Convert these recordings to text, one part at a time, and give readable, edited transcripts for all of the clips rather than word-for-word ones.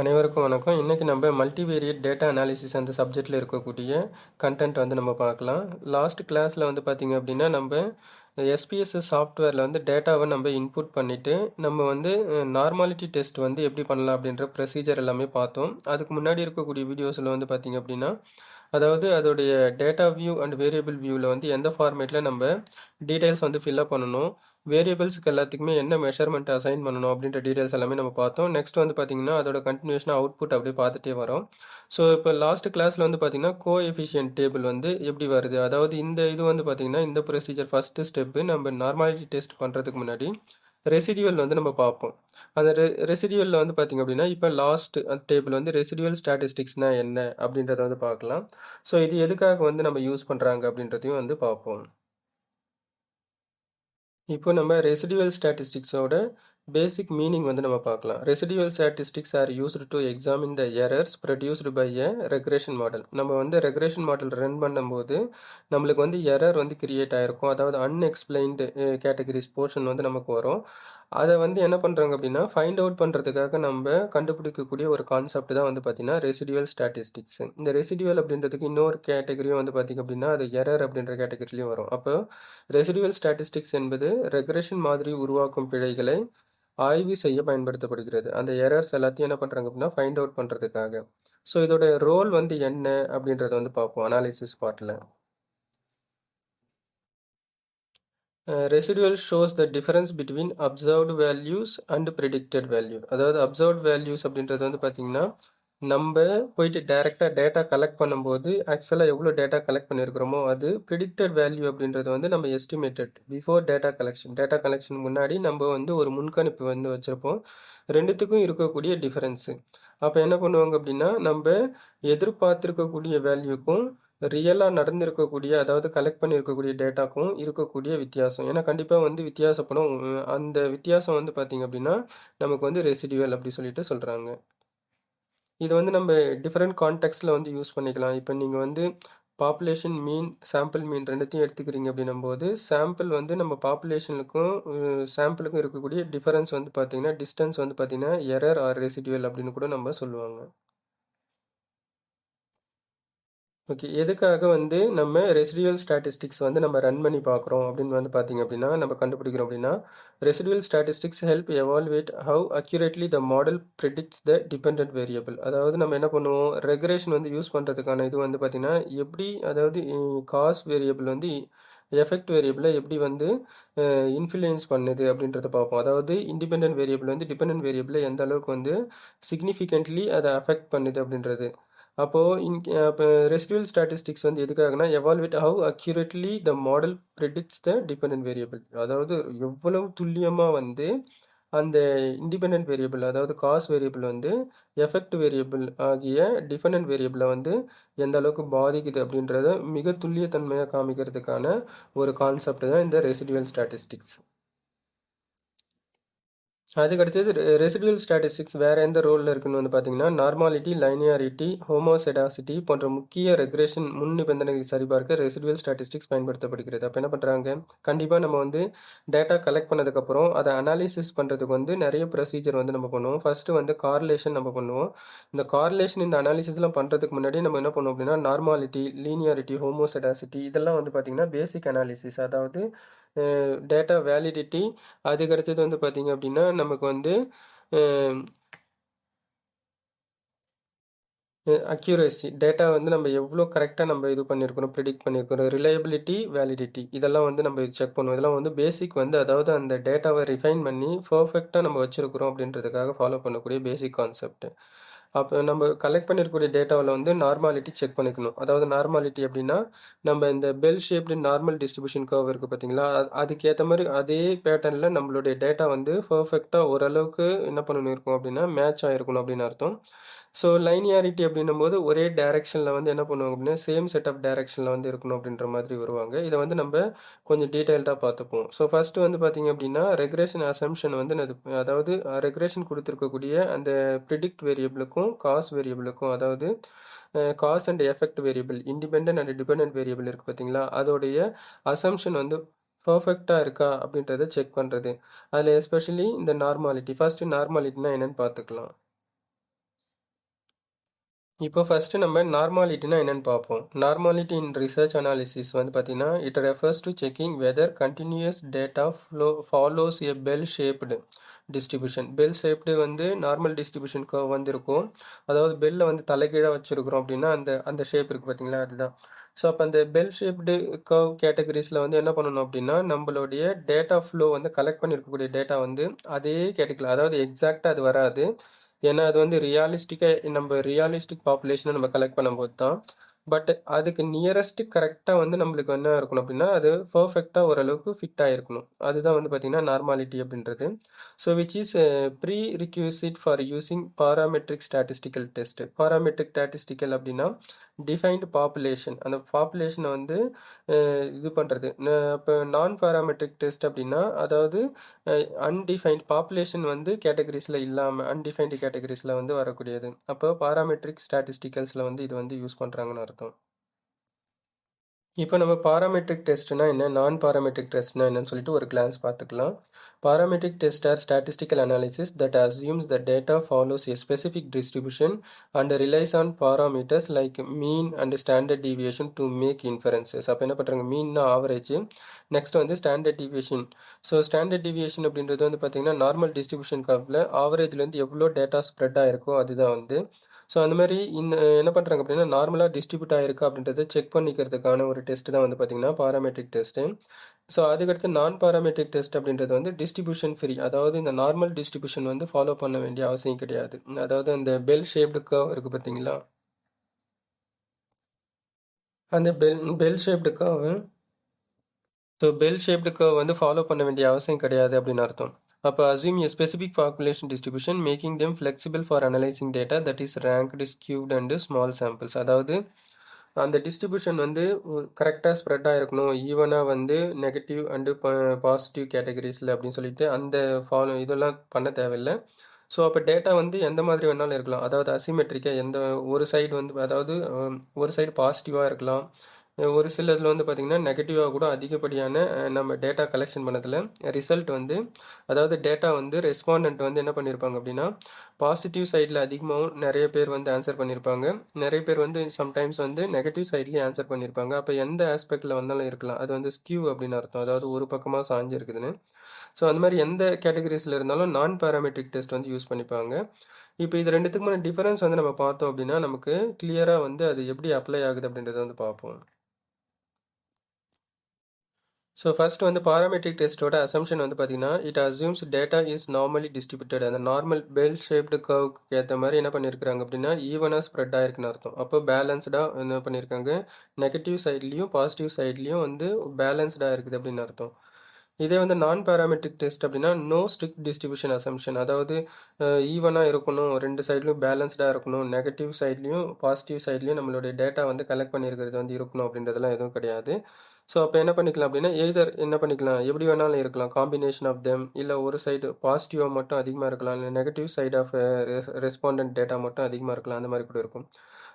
அனைவருக்கும் வணக்கம். இன்னைக்கு நம்ம மல்டிவேரியட் டேட்டா அனாலிசிஸ் அந்த சப்ஜெக்டில் இருக்கக்கூடிய கண்டென்ட் வந்து நம்ம பார்க்கலாம். லாஸ்ட் கிளாஸில் வந்து பார்த்தீங்க அப்படின்னா நம்ம எஸ்பிஎஸ்எஸ் சாஃப்ட்வேரில் வந்து டேட்டாவை நம்ம இன்புட் பண்ணிவிட்டு நம்ம வந்து நார்மாலிட்டி டெஸ்ட் வந்து எப்படி பண்ணலாம் அப்படின்ற ப்ரொசீஜர் எல்லாமே பார்த்தோம். அதுக்கு முன்னாடி இருக்கக்கூடிய வீடியோஸில் வந்து பார்த்தீங்க அப்படின்னா அதாவது அதோடைய டேட்டா வியூ அண்ட் வேரியபிள் வியூவில் வந்து எந்த ஃபார்மேட்டில் நம்ம டீட்டெயில்ஸ் வந்து ஃபில்அப் பண்ணணும், வேரியபிள்ஸ்க்கு எல்லாத்துக்குமே என்ன மெஷர்மெண்ட் அசைன் பண்ணணும் அப்படின்ற டீடைல்ஸ் எல்லாமே நம்ம பார்த்தோம். நெக்ஸ்ட் வந்து பார்த்தீங்கன்னா அதோட கண்டினியூஷனாக அவுட்புட் அப்படியே பார்த்துட்டே வரோம். ஸோ இப்போ லாஸ்ட் கிளாஸில் வந்து பார்த்தீங்கன்னா கோஎஃபிஷியன்ட் டேபிள் வந்து எப்படி வருது, அதாவது இந்த இது வந்து பார்த்தீங்கன்னா இந்த ப்ரொசீஜர் ஃபஸ்ட்டு ஸ்டெப்பு நம்ம நார்மாலிட்டி டெஸ்ட் பண்ணுறதுக்கு முன்னாடி ரெசிடியூவல் வந்து நம்ம பார்ப்போம். அந்த ரெசிடியூவலில் வந்து பார்த்தீங்க அப்படின்னா இப்போ லாஸ்ட் அந்த டேபிள் வந்து ரெசிடியூவல் ஸ்டாட்டிஸ்டிக்ஸ்னால் என்ன அப்படின்றத வந்து பார்க்கலாம். ஸோ இது எதுக்காக வந்து நம்ம யூஸ் பண்ணுறாங்க அப்படின்றதையும் வந்து பார்ப்போம். இப்போ நம்ம ரெசிடியூவல் ஸ்டாட்டிஸ்டிக்ஸோட பேசிக் மீனிங் வந்து நம்ம பார்க்கலாம். Residual statistics are used to examine the errors produced by a regression model. நம்ம வந்து ரெக்ரேஷன் மாடல் ரன் பண்ணும்போது நம்மளுக்கு வந்து எரர் வந்து கிரியேட் ஆகிருக்கும், அதாவது அன்எக்ஸ்பிளைன்டு கேட்டகரிஸ் போர்ஷன் வந்து நமக்கு வரும். அதை வந்து என்ன பண்ணுறாங்க அப்படின்னா ஃபைண்ட் அவுட் பண்ணுறதுக்காக நம்ம கண்டுபிடிக்கக்கூடிய ஒரு கான்செப்ட் தான் வந்து பார்த்திங்கன்னா ரெசிடியூவல் ஸ்டாட்டிஸ்டிக்ஸ். இந்த ரெசிடியூவல் அப்படின்றதுக்கு இன்னொரு கேட்டகரியும் வந்து பார்த்திங்க அப்படின்னா அது எரர் அப்படின்ற கேட்டகரிலையும் வரும். அப்போ ரெசிடியூவல் ஸ்டாட்டிஸ்டிக்ஸ் என்பது ரெக்ரெஷன் மாதிரி உருவாக்கும் பிழைகளை ஆய்வு செய்ய பயன்படுத்தப்படுகிறது. அந்த எரர்ஸ் எல்லாத்தையும் என்ன பண்ணுறாங்க அப்படின்னா ஃபைண்ட் அவுட் பண்ணுறதுக்காக. ஸோ இதோட ரோல் வந்து என்ன அப்படின்றத வந்து பார்ப்போம் அனாலிசிஸ் பார்ட்டில். Residual shows the difference between observed values and predicted value. அதாவது அப்சர்வ்டு வேல்யூஸ் அப்படின்றது வந்து பார்த்திங்கன்னா நம்ம போயிட்டு டைரெக்டாக டேட்டா கலெக்ட் பண்ணும்போது ஆக்சுவலாக எவ்வளோ டேட்டா கலெக்ட் பண்ணியிருக்கிறோமோ அது ப்ரிடிக்டட் வேல்யூ அப்படின்றது வந்து நம்ம எஸ்டிமேட்டட் பிஃபோர் டேட்டா கலெக்ஷன் முன்னாடி நம்ம வந்து ஒரு முன்கணிப்பு வந்து வச்சுருப்போம். ரெண்டுத்துக்கும் இருக்கக்கூடிய டிஃபரன்ஸு. அப்போ என்ன பண்ணுவாங்க அப்படின்னா நம்ம எதிர்பார்த்துருக்கக்கூடிய வேல்யூக்கும் ரியலாக நடந்திருக்கக்கூடிய அதாவது கலெக்ட் பண்ணியிருக்கக்கூடிய டேட்டாக்கும் இருக்கக்கூடிய வித்தியாசம், ஏன்னா கண்டிப்பாக வந்து வித்தியாசப்படும். அந்த வித்தியாசம் வந்து பார்த்திங்க அப்படின்னா நமக்கு வந்து ரெசிடியூவல் அப்படி சொல்லிட்டு சொல்கிறாங்க. இது வந்து நம்ம டிஃப்ரெண்ட் கான்டெக்ட்ஸில் வந்து யூஸ் பண்ணிக்கலாம். இப்போ நீங்கள் வந்து பாப்புலேஷன் மீன், சாம்பிள் மீன் ரெண்டுத்தையும் எடுத்துக்கிறீங்க அப்படின்னும்போது சாம்பிள் வந்து நம்ம பாப்புலேஷனுக்கும் சாம்பிளுக்கும் இருக்கக்கூடிய டிஃபரன்ஸ் வந்து பார்த்திங்கன்னா டிஸ்டன்ஸ் வந்து பார்த்திங்கன்னா எரர் ஆர் ரெசிடியூவல் அப்படின்னு கூட நம்ம சொல்லுவாங்க. ஓகே, எதுக்காக வந்து நம்ம ரெசிடியூவல் ஸ்டாட்டிஸ்டிக்ஸ் வந்து நம்ம ரன் பண்ணி பார்க்குறோம் அப்படின்னு வந்து பார்த்தீங்க அப்படின்னா நம்ம கண்டுபிடிக்கிறோம் அப்படின்னா residual statistics help evaluate how accurately the model predicts the dependent variable. அதாவது நம்ம என்ன பண்ணுவோம், ரெகுலேஷன் வந்து யூஸ் பண்ணுறதுக்கான இது வந்து பார்த்திங்கன்னா எப்படி, அதாவது காஸ்ட் வேரியபிள் வந்து எஃபெக்ட் வேரியபிளை எப்படி வந்து இன்ஃப்ளூயன்ஸ் பண்ணுது அப்படின்றத பார்ப்போம். அதாவது இண்டிபெண்ட் வேரியபிள் வந்து டிபெண்ட் வேரியபிளை எந்த அளவுக்கு வந்து சிக்னிஃபிகண்ட்லி அதை அஃபெக்ட் பண்ணுது அப்படின்றது. அப்போது இப்போ ரெசிடுவல் ஸ்டாட்டிஸ்டிக்ஸ் வந்து எதுக்காகனா evaluate how accurately the model predicts the dependent variable. அதாவது எவ்வளவு துல்லியமாக வந்து அந்த இண்டிபெண்ட் வேரியபிள் அதாவது காஸ் வேரியபிள் வந்து எஃபெக்ட் வேரியபிள் ஆகிய டிபெண்ட் வேரியபிளை வந்து எந்த அளவுக்கு பாதிக்குது அப்படின்றத மிக துல்லியத்தன்மையாக காமிக்கிறதுக்கான ஒரு கான்செப்ட் தான் இந்த ரெசிடுவல் ஸ்டாட்டிஸ்டிக்ஸ். அதுக்கடுத்தது ரெசிடுவல் ஸ்டாட்டிஸ்டிக்ஸ் வேறு எந்த ரோலில் இருக்குன்னு வந்து பார்த்தீங்கன்னா நார்மாலிட்டி, லைனியாரிட்டி, ஹோமோசெடாசிட்டி போன்ற முக்கிய ரெக்ரேஷன் முன் நிபந்தனைகளை சரிபார்க்க ரெசிடுவல் ஸ்டாட்டிஸ்டிக்ஸ் பயன்படுத்தப்படுகிறது. அப்போ என்ன பண்ணுறாங்க, கண்டிப்பாக நம்ம வந்து டேட்டா கலெக்ட் பண்ணதுக்கப்புறம் அதை அனாலிசிஸ் பண்ணுறதுக்கு வந்து நிறைய ப்ரொசீஜர் வந்து நம்ம பண்ணுவோம். ஃபஸ்ட்டு வந்து கார்லேஷன் நம்ம பண்ணுவோம். இந்த கார்லேஷன் இந்த அனாலிசிஸ்லாம் பண்ணுறதுக்கு முன்னாடி நம்ம என்ன பண்ணுவோம் அப்படின்னா நார்மாலிட்டி, லீனியாரிட்டி, ஹோமோசெடாசிட்டி இதெல்லாம் வந்து பார்த்திங்கன்னா பேசிக் அனாலிசிஸ், அதாவது டேட்டா வேலிடிட்டி. அதுக்கடுத்தது வந்து பார்த்திங்க அப்படின்னா நமக்கு வந்து அக்யூரேசி, டேட்டா வந்து நம்ம எவ்வளோ கரெக்டாக நம்ம இது பண்ணியிருக்கிறோம், ப்ரிடிக்ட் பண்ணியிருக்கிறோம், ரிலையபிலிட்டி, வேலிடிட்டி இதெல்லாம் வந்து நம்ம செக் பண்ணுவோம். இதெல்லாம் வந்து பேசிக் வந்து அதாவது அந்த டேட்டாவை ரிஃபைன் பண்ணி பர்ஃபெக்டாக நம்ம வச்சுருக்கிறோம் அப்படின்றதுக்காக ஃபாலோ பண்ணக்கூடிய பேசிக் கான்செப்ட். அப்போ நம்ம கலெக்ட் பண்ணியிருக்கக்கூடிய டேட்டாவில் வந்து நார்மாலிட்டி செக் பண்ணிக்கணும். அதாவது நார்மாலிட்டி அப்படின்னா நம்ம இந்த bell shaped normal distribution curve இருக்குது பார்த்தீங்களா, அதுக்கேற்ற மாதிரி அதே பேட்டர்னில் நம்மளுடைய டேட்டா வந்து பர்ஃபெக்டாக ஓரளவுக்கு என்ன பண்ணணும் இருக்கும் அப்படின்னா மேட்ச் ஆகிருக்கணும் அப்படின்னு அர்த்தம். ஸோ லைனியாரிட்டி அப்படின்னும் போது ஒரே டைரெக்ஷனில் வந்து என்ன பண்ணுவாங்க அப்படின்னா சேம் செட் ஆஃப் டைரெக்ஷனில் வந்து இருக்கணும் அப்படின்ற மாதிரி வருவாங்க. இதை வந்து நம்ம கொஞ்சம் டீட்டெயில்டாக பார்த்துப்போம். ஸோ ஃபஸ்ட்டு வந்து பார்த்திங்க அப்படின்னா ரெக்ரேஷன் அசம்ஷன் வந்து அதாவது ரெக்ரேஷன் கொடுத்துருக்கக்கூடிய அந்த ப்ரிடிக்ட் வேரியபிளுக்கும் காஸ் வேரியபிளுக்கும், அதாவது cause and effect variable independent and dependent variable இருக்குது பார்த்தீங்களா, அதோடைய அசம்ஷன் வந்து பர்ஃபெக்டாக இருக்கா அப்படின்றத செக் பண்ணுறது. அதில் எஸ்பெஷலி இந்த நார்மாலிட்டி, ஃபஸ்ட்டு நார்மாலிட்டினா என்னென்னு பார்த்துக்கலாம். இப்போ ஃபர்ஸ்ட் நம்ம நார்மாலிட்டினா என்னன்னு பார்ப்போம். நார்மாலிட்டி இன் ரிசர்ச் அனாலிசிஸ் வந்து பார்த்தீங்கன்னா, it refers to checking whether continuous data follows a bell shaped distribution. Bell shaped வந்து நார்மல் டிஸ்ட்ரிபியூஷன் கர்வ் வந்து இருக்கும். அதாவது பெல்ல வந்து தலைகீழாக வச்சிருக்கிறோம் அப்படின்னா அந்த அந்த ஷேப் இருக்குது பார்த்தீங்களா, அதுதான். ஸோ அப்போ அந்த பெல் ஷேப்டு கர்வ் கேட்டகரிஸில் வந்து என்ன பண்ணணும் அப்படின்னா, நம்மளுடைய டேட்டா ஃப்ளோ வந்து கலெக்ட் பண்ணியிருக்கக்கூடிய டேட்டா வந்து அதே கேட்டகரியில், அதாவது எக்ஸாக்டாக அது வராது. ஏன்னா அது வந்து நம்ம ரியலிஸ்டிக் பாப்புலேஷனை நம்ம கலெக்ட் பண்ணும்போது தான். பட் அதுக்கு நியரஸ்ட் கரெக்டாக வந்து நம்மளுக்கு என்ன இருக்கணும் அப்படின்னா, அது பர்ஃபெக்டாக ஓரளவுக்கு ஃபிட் ஆகிருக்கணும். அதுதான் வந்து பார்த்திங்கன்னா நார்மாலிட்டி அப்படின்றது. So which is prerequisite for using parametric statistical test. Parametric statistical அப்படின்னா டிஃபைன்டு பாப்புலேஷன், அந்த பாப்புலேஷனை வந்து இது பண்ணுறது. இப்போ நான் பாராமெட்ரிக் டெஸ்ட் அப்படின்னா, அதாவது அன்டிஃபைன்ட் பாப்புலேஷன் வந்து கேட்டகரிஸில் இல்லாமல் அன்டிஃபைன்டு கேட்டகரிஸில் வந்து வரக்கூடியது. அப்போ பாராமெட்ரிக் ஸ்டாட்டிஸ்டிக்கல்ஸில் வந்து இது வந்து யூஸ் பண்ணுறாங்கன்னு அர்த்தம். இப்போ நம்ம பாராமெட்ரிக் டெஸ்ட்னா என்ன, நான் பாராமெட்ரிக் டெஸ்ட்னா என்னன்னு சொல்லிட்டு ஒரு கிளான்ஸ் பார்த்துக்கலாம். Parametric test or statistical analysis that assumes the data follows a specific distribution and relies on parameters like mean and standard deviation to make inferences. அப்போ என்ன பண்ணுறாங்க, மீன்னா ஆவரேஜ், நெக்ஸ்ட் வந்து standard deviation. So standard deviation அப்படின்றது வந்து பார்த்தீங்கன்னா normal distribution கர்வில் ஆவரேஜ்லேருந்து எவ்வளோ data spread ஆயிருக்கோ அதுதான் வந்து. ஸோ அந்த மாதிரி இந்த என்ன பண்ணுறாங்க அப்படின்னா, நார்மலாக டிஸ்ட்ரிபியூட் ஆகிருக்கா அப்படின்றத செக் பண்ணிக்கிறதுக்கான ஒரு டெஸ்ட் தான் வந்து பார்த்திங்கன்னா பாராமெட்ரிக் டெஸ்ட்டு. ஸோ அதுக்கடுத்து நான் பாராமெட்ரிக் டெஸ்ட் அப்படின்றது வந்து டிஸ்ட்ரிபியூஷன் ஃப்ரீ, அதாவது இந்த நார்மல் டிஸ்ட்ரிபியூஷன் வந்து ஃபாலோ பண்ண வேண்டிய அவசியம் கிடையாது. அதாவது அந்த பெல் ஷேப்டு கர்வ் இருக்குது பார்த்தீங்களா, அந்த bell shaped curve, so bell shaped curve வந்து ஃபாலோ பண்ண வேண்டிய அவசியம் கிடையாது அப்படின்னு அர்த்தம். அப்போ assume a specific population distribution making them flexible for analysing data that is ranked skewed and small samples. அதாவது அந்த டிஸ்ட்ரிபியூஷன் வந்து கரெக்டாக ஸ்ப்ரெட் ஆகிருக்கணும், ஈவனாக வந்து நெகட்டிவ் அண்டு பாசிட்டிவ் கேட்டகரிஸில் அப்படின்னு சொல்லிட்டு அந்த இதெல்லாம் பண்ண தேவையில்லை. ஸோ அப்போ டேட்டா வந்து எந்த மாதிரி வேணாலும் இருக்கலாம். அதாவது அசிமெட்ரிக்காக எந்த ஒரு சைடு வந்து, அதாவது ஒரு சைடு பாசிட்டிவாக இருக்கலாம், ஒரு சில இதில் வந்து பார்த்திங்கன்னா நெகட்டிவாக கூட அதிகப்படியான நம்ம டேட்டா கலெக்ஷன் பண்ணதில் ரிசல்ட் வந்து, அதாவது டேட்டா வந்து ரெஸ்பாண்டன்ட் வந்து என்ன பண்ணியிருப்பாங்க அப்படின்னா பாசிட்டிவ் சைடில் அதிகமாகவும் நிறைய பேர் வந்து ஆன்சர் பண்ணியிருப்பாங்க, நிறைய பேர் வந்து சம்டைம்ஸ் வந்து நெகட்டிவ் சைட்லேயும் ஆன்சர் பண்ணியிருப்பாங்க. அப்போ எந்த ஆஸ்பெக்டில் வந்தாலும் இருக்கலாம், அது வந்து ஸ்கியூ அப்படின்னு அர்த்தம், அதாவது ஒரு பக்கமாக சாஞ்சு இருக்குதுன்னு. ஸோ அந்த மாதிரி எந்த கேட்டகரிஸில் இருந்தாலும் நான் பாராமெட்ரிக் டெஸ்ட் வந்து யூஸ் பண்ணிப்பாங்க. இப்போ இது ரெண்டுத்துக்குமான டிஃபரன்ஸ் வந்து நம்ம பார்த்தோம் அப்படின்னா நமக்கு கிளியராக வந்து அது எப்படி அப்ளை ஆகுது அப்படின்றத வந்து பார்ப்போம். ஸோ ஃபர்ஸ்ட் வந்து பாராமெட்ரிக் டெஸ்ட்டோட அசம்ஷன் வந்து பார்த்தீங்கன்னா, it assumes data is normally distributed. அந்த நார்மல் பெல் ஷேப்டு கர்வுக்கு ஏற்ற மாதிரி என்ன பண்ணியிருக்காங்க அப்படின்னா ஈவனாக ஸ்ப்ரெட் ஆயிருக்குன்னு அர்த்தம். அப்போ பேலன்ஸ்டாக என்ன பண்ணியிருக்காங்க, நெகட்டிவ் சைட்லேயும் பாசிட்டிவ் சைட்லேயும் வந்து பேலன்ஸ்டாக இருக்குது அப்படின்னு அர்த்தம். இதே வந்து நான் பாராமெட்ரிக் டெஸ்ட் அப்படின்னா நோ ஸ்ட்ரிக்ட் டிஸ்ட்ரிபியூஷன் அசம்ஷன், அதாவது ஈவனாக இருக்கணும், ரெண்டு சைட்லையும் பேலன்ஸ்டாக இருக்கணும், நெகட்டிவ் சைட்லேயும் பாசிட்டிவ் சைட்லேயும் நம்மளுடைய டேட்டா வந்து கலெக்ட் பண்ணியிருக்கிறது வந்து இருக்கணும் அப்படின்றதெல்லாம் எதுவும் கிடையாது. ஸோ அப்போ என்ன பண்ணிக்கலாம் அப்படின்னா எய்தர் என்ன பண்ணிக்கலாம், எப்படி வேணாலும் இருக்கலாம், காம்பினேஷன் ஆஃப் தெம், இல்லை ஒரு சைடு பாசிட்டிவாக மட்டும் அதிகமாக இருக்கலாம், இல்லை negative side of respondent data மட்டும் அதிகமாக இருக்கலாம், அந்த மாதிரி கூட இருக்கும்.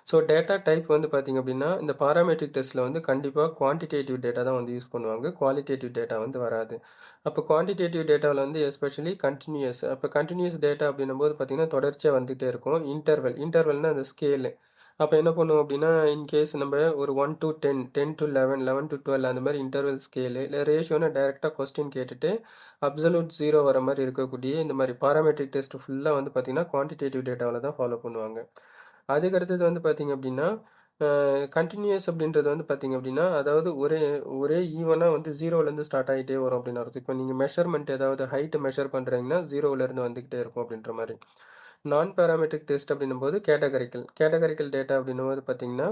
ஸோ டேட்டா டைப் வந்து பார்த்திங்க அப்படின்னா இந்த பாராமெட்ரிக் டெஸ்ட்டில் வந்து கண்டிப்பாக குவான்டிடேட்டிவ் டேட்டா தான் வந்து யூஸ் பண்ணுவாங்க, குவாலிட்டேட்டிவ் டேட்டா வந்து வராது. அப்போ குவான்டிடேட்டிவ் டேட்டாவில் வந்து எஸ்பெஷலி கண்டினியூஸ், அப்போ கண்டினியூஸ் டேட்டா அப்படின்னும் போது பார்த்திங்கன்னா தொடர்ச்சியாக வந்துகிட்டே இருக்கும். இன்டர்வல்னால் அந்த ஸ்கேலு. அப்போ என்ன பண்ணுவோம் அப்படின்னா, இன்கேஸ் நம்ம ஒரு 1 to 10, 10 to 11, 11 to 12 அந்த மாதிரி இன்டர்வல் ஸ்கேலு, இல்லை ரேஷியோன்னு டைரெக்டாக கொஸ்டின் கேட்டுட்டு அப்சல்யூட் 0 வர மாதிரி இருக்கக்கூடிய இந்த மாதிரி பாராமெட்ரிக் டெஸ்ட் ஃபுல்லாக வந்து பார்த்திங்கன்னா குவான்டிடேட்டிவ் டேட்டாவில் தான் ஃபாலோ பண்ணுவாங்க. அதுக்கடுத்தது வந்து பார்த்திங்க அப்படின்னா கண்டினியூஸ் அப்படின்றது வந்து பார்த்திங்க அப்படின்னா, அதாவது ஒரே ஒரே ஈவனாக வந்து 0லேருந்து ஸ்டார்ட் ஆகிட்டே வரும் அப்படின்னு அர்த்தம். இப்போ நீங்கள் மெஷர்மெண்ட் ஏதாவது ஹைட்டு மெஷர் பண்ணுறீங்கன்னா 0லேருந்து வந்துக்கிட்டே இருக்கும் அப்படின்ற மாதிரி. நான் பேராமெட்ரிக் டெஸ்ட் அப்படின்னும் போது கேட்டகரிக்கல் டேட்டா அப்படின்னும் போது பார்த்தீங்கன்னா,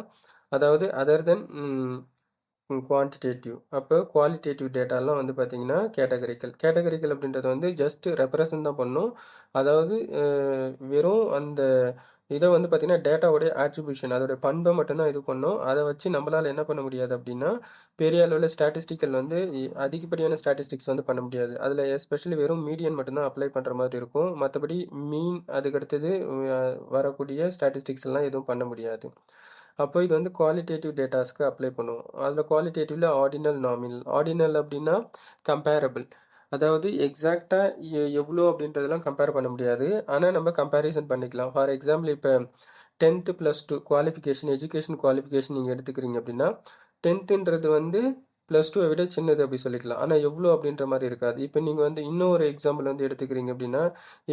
அதாவது அதர் தென் குவான்டிடேட்டிவ். அப்போ குவாலிட்டேட்டிவ் டேட்டாலாம் வந்து பார்த்தீங்கன்னா கேட்டகரிக்கல் அப்படின்றது வந்து ஜஸ்ட் ரெப்ரசன்ட் தான் பண்ணும். அதாவது வெறும் அந்த இதை வந்து பார்த்தீங்கன்னா டேட்டாவுடைய ஆட்ரிபியூஷன், அதோடைய பண்பை மட்டும்தான் இது பண்ணும். அதை வச்சு நம்மளால் என்ன பண்ண முடியாது அப்படின்னா பெரிய அளவில் ஸ்டாட்டிஸ்டிக்கல் வந்து அதிகப்படியான ஸ்டாட்டிஸ்டிக்ஸ் வந்து பண்ண முடியாது. அதில் எஸ்பெஷலி வெறும் மீடியன் மட்டும்தான் அப்ளை பண்ணுற மாதிரி இருக்கும். மற்றபடி மீன் அதுக்கடுத்தது வரக்கூடிய ஸ்டாட்டிஸ்டிக்ஸ் எல்லாம் எதுவும் பண்ண முடியாது. அப்போ இது வந்து குவாலிட்டேட்டிவ் டேட்டாஸ்க்கு அப்ளை பண்ணுவோம். அதில் குவாலிட்டேட்டிவ்ல ஆர்டினல், நாமினல். ஆர்டினல் அப்படின்னா கம்பேரபிள், அதாவது எக்ஸாக்டாக எவ்வளோ அப்படின்றதெல்லாம் கம்பேர் பண்ண முடியாது, ஆனால் நம்ம கம்பேரிசன் பண்ணிக்கலாம். ஃபார் எக்ஸாம்பிள் இப்போ 10th +2 குவாலிஃபிகேஷன் எஜுகேஷன் குவாலிஃபிகேஷன் நீங்கள் எடுத்துக்கிறீங்க அப்படின்னா 10ன்றது வந்து +2 விட சின்னது அப்படி சொல்லிக்கலாம். ஆனால் எவ்வளோ அப்படின்ற மாதிரி இருக்காது. இப்போ நீங்கள் வந்து இன்னொரு எக்ஸாம்பிள் வந்து எடுத்துக்கிறீங்க அப்படின்னா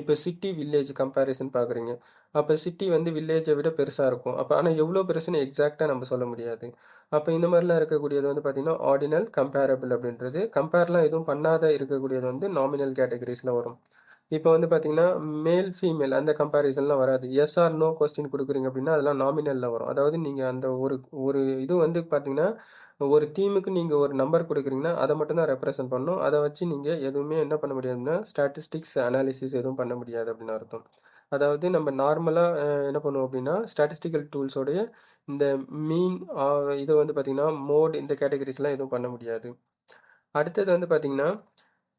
இப்போ சிட்டி வில்லேஜ் கம்பேரிசன் பார்க்குறீங்க. அப்போ சிட்டி வந்து வில்லேஜை விட பெருசாக இருக்கும். அப்போ ஆனால் எவ்வளோ பெருசுன்னு எக்ஸாக்டாக நம்ம சொல்ல முடியாது. அப்போ இந்த மாதிரிலாம் இருக்கக்கூடியது வந்து பார்த்திங்கன்னா ஆர்டினல் கம்பேரபிள் அப்படின்றது. கம்பேர்லாம் எதுவும் பண்ணாத இருக்கக்கூடியது வந்து நாமினல் கேட்டகரிஸில் வரும். இப்போ வந்து பார்த்தீங்கன்னா மேல் ஃபீமேல் அந்த கம்பேரிசன்லாம் வராது. எஸ் ஆர் நோ கொஸ்டின் கொடுக்குறீங்க அப்படின்னா அதெல்லாம் நாமினலில் வரும். அதாவது நீங்கள் அந்த ஒரு ஒரு இது வந்து பார்த்தீங்கன்னா ஒரு தீமுக்கு நீங்கள் ஒரு நம்பர் கொடுக்குறீங்கன்னா அதை மட்டும் தான் ரெப்ரசன்ட் பண்ணணும். அதை வச்சு நீங்கள் எதுவுமே என்ன பண்ண முடியாதுன்னா ஸ்டாட்டிஸ்டிக்ஸ் அனாலிசிஸ் எதுவும் பண்ண முடியாது அப்படின்னு அர்த்தம். அதாவது நம்ம நார்மலாக என்ன பண்ணுவோம் அப்படின்னா ஸ்டாட்டிஸ்டிக்கல் டூல்ஸோடைய இந்த மீன் இது வந்து பார்த்திங்கன்னா மோட் இந்த கேட்டகரிஸ்லாம் எதுவும் பண்ண முடியாது. அடுத்தது வந்து பார்த்திங்கன்னா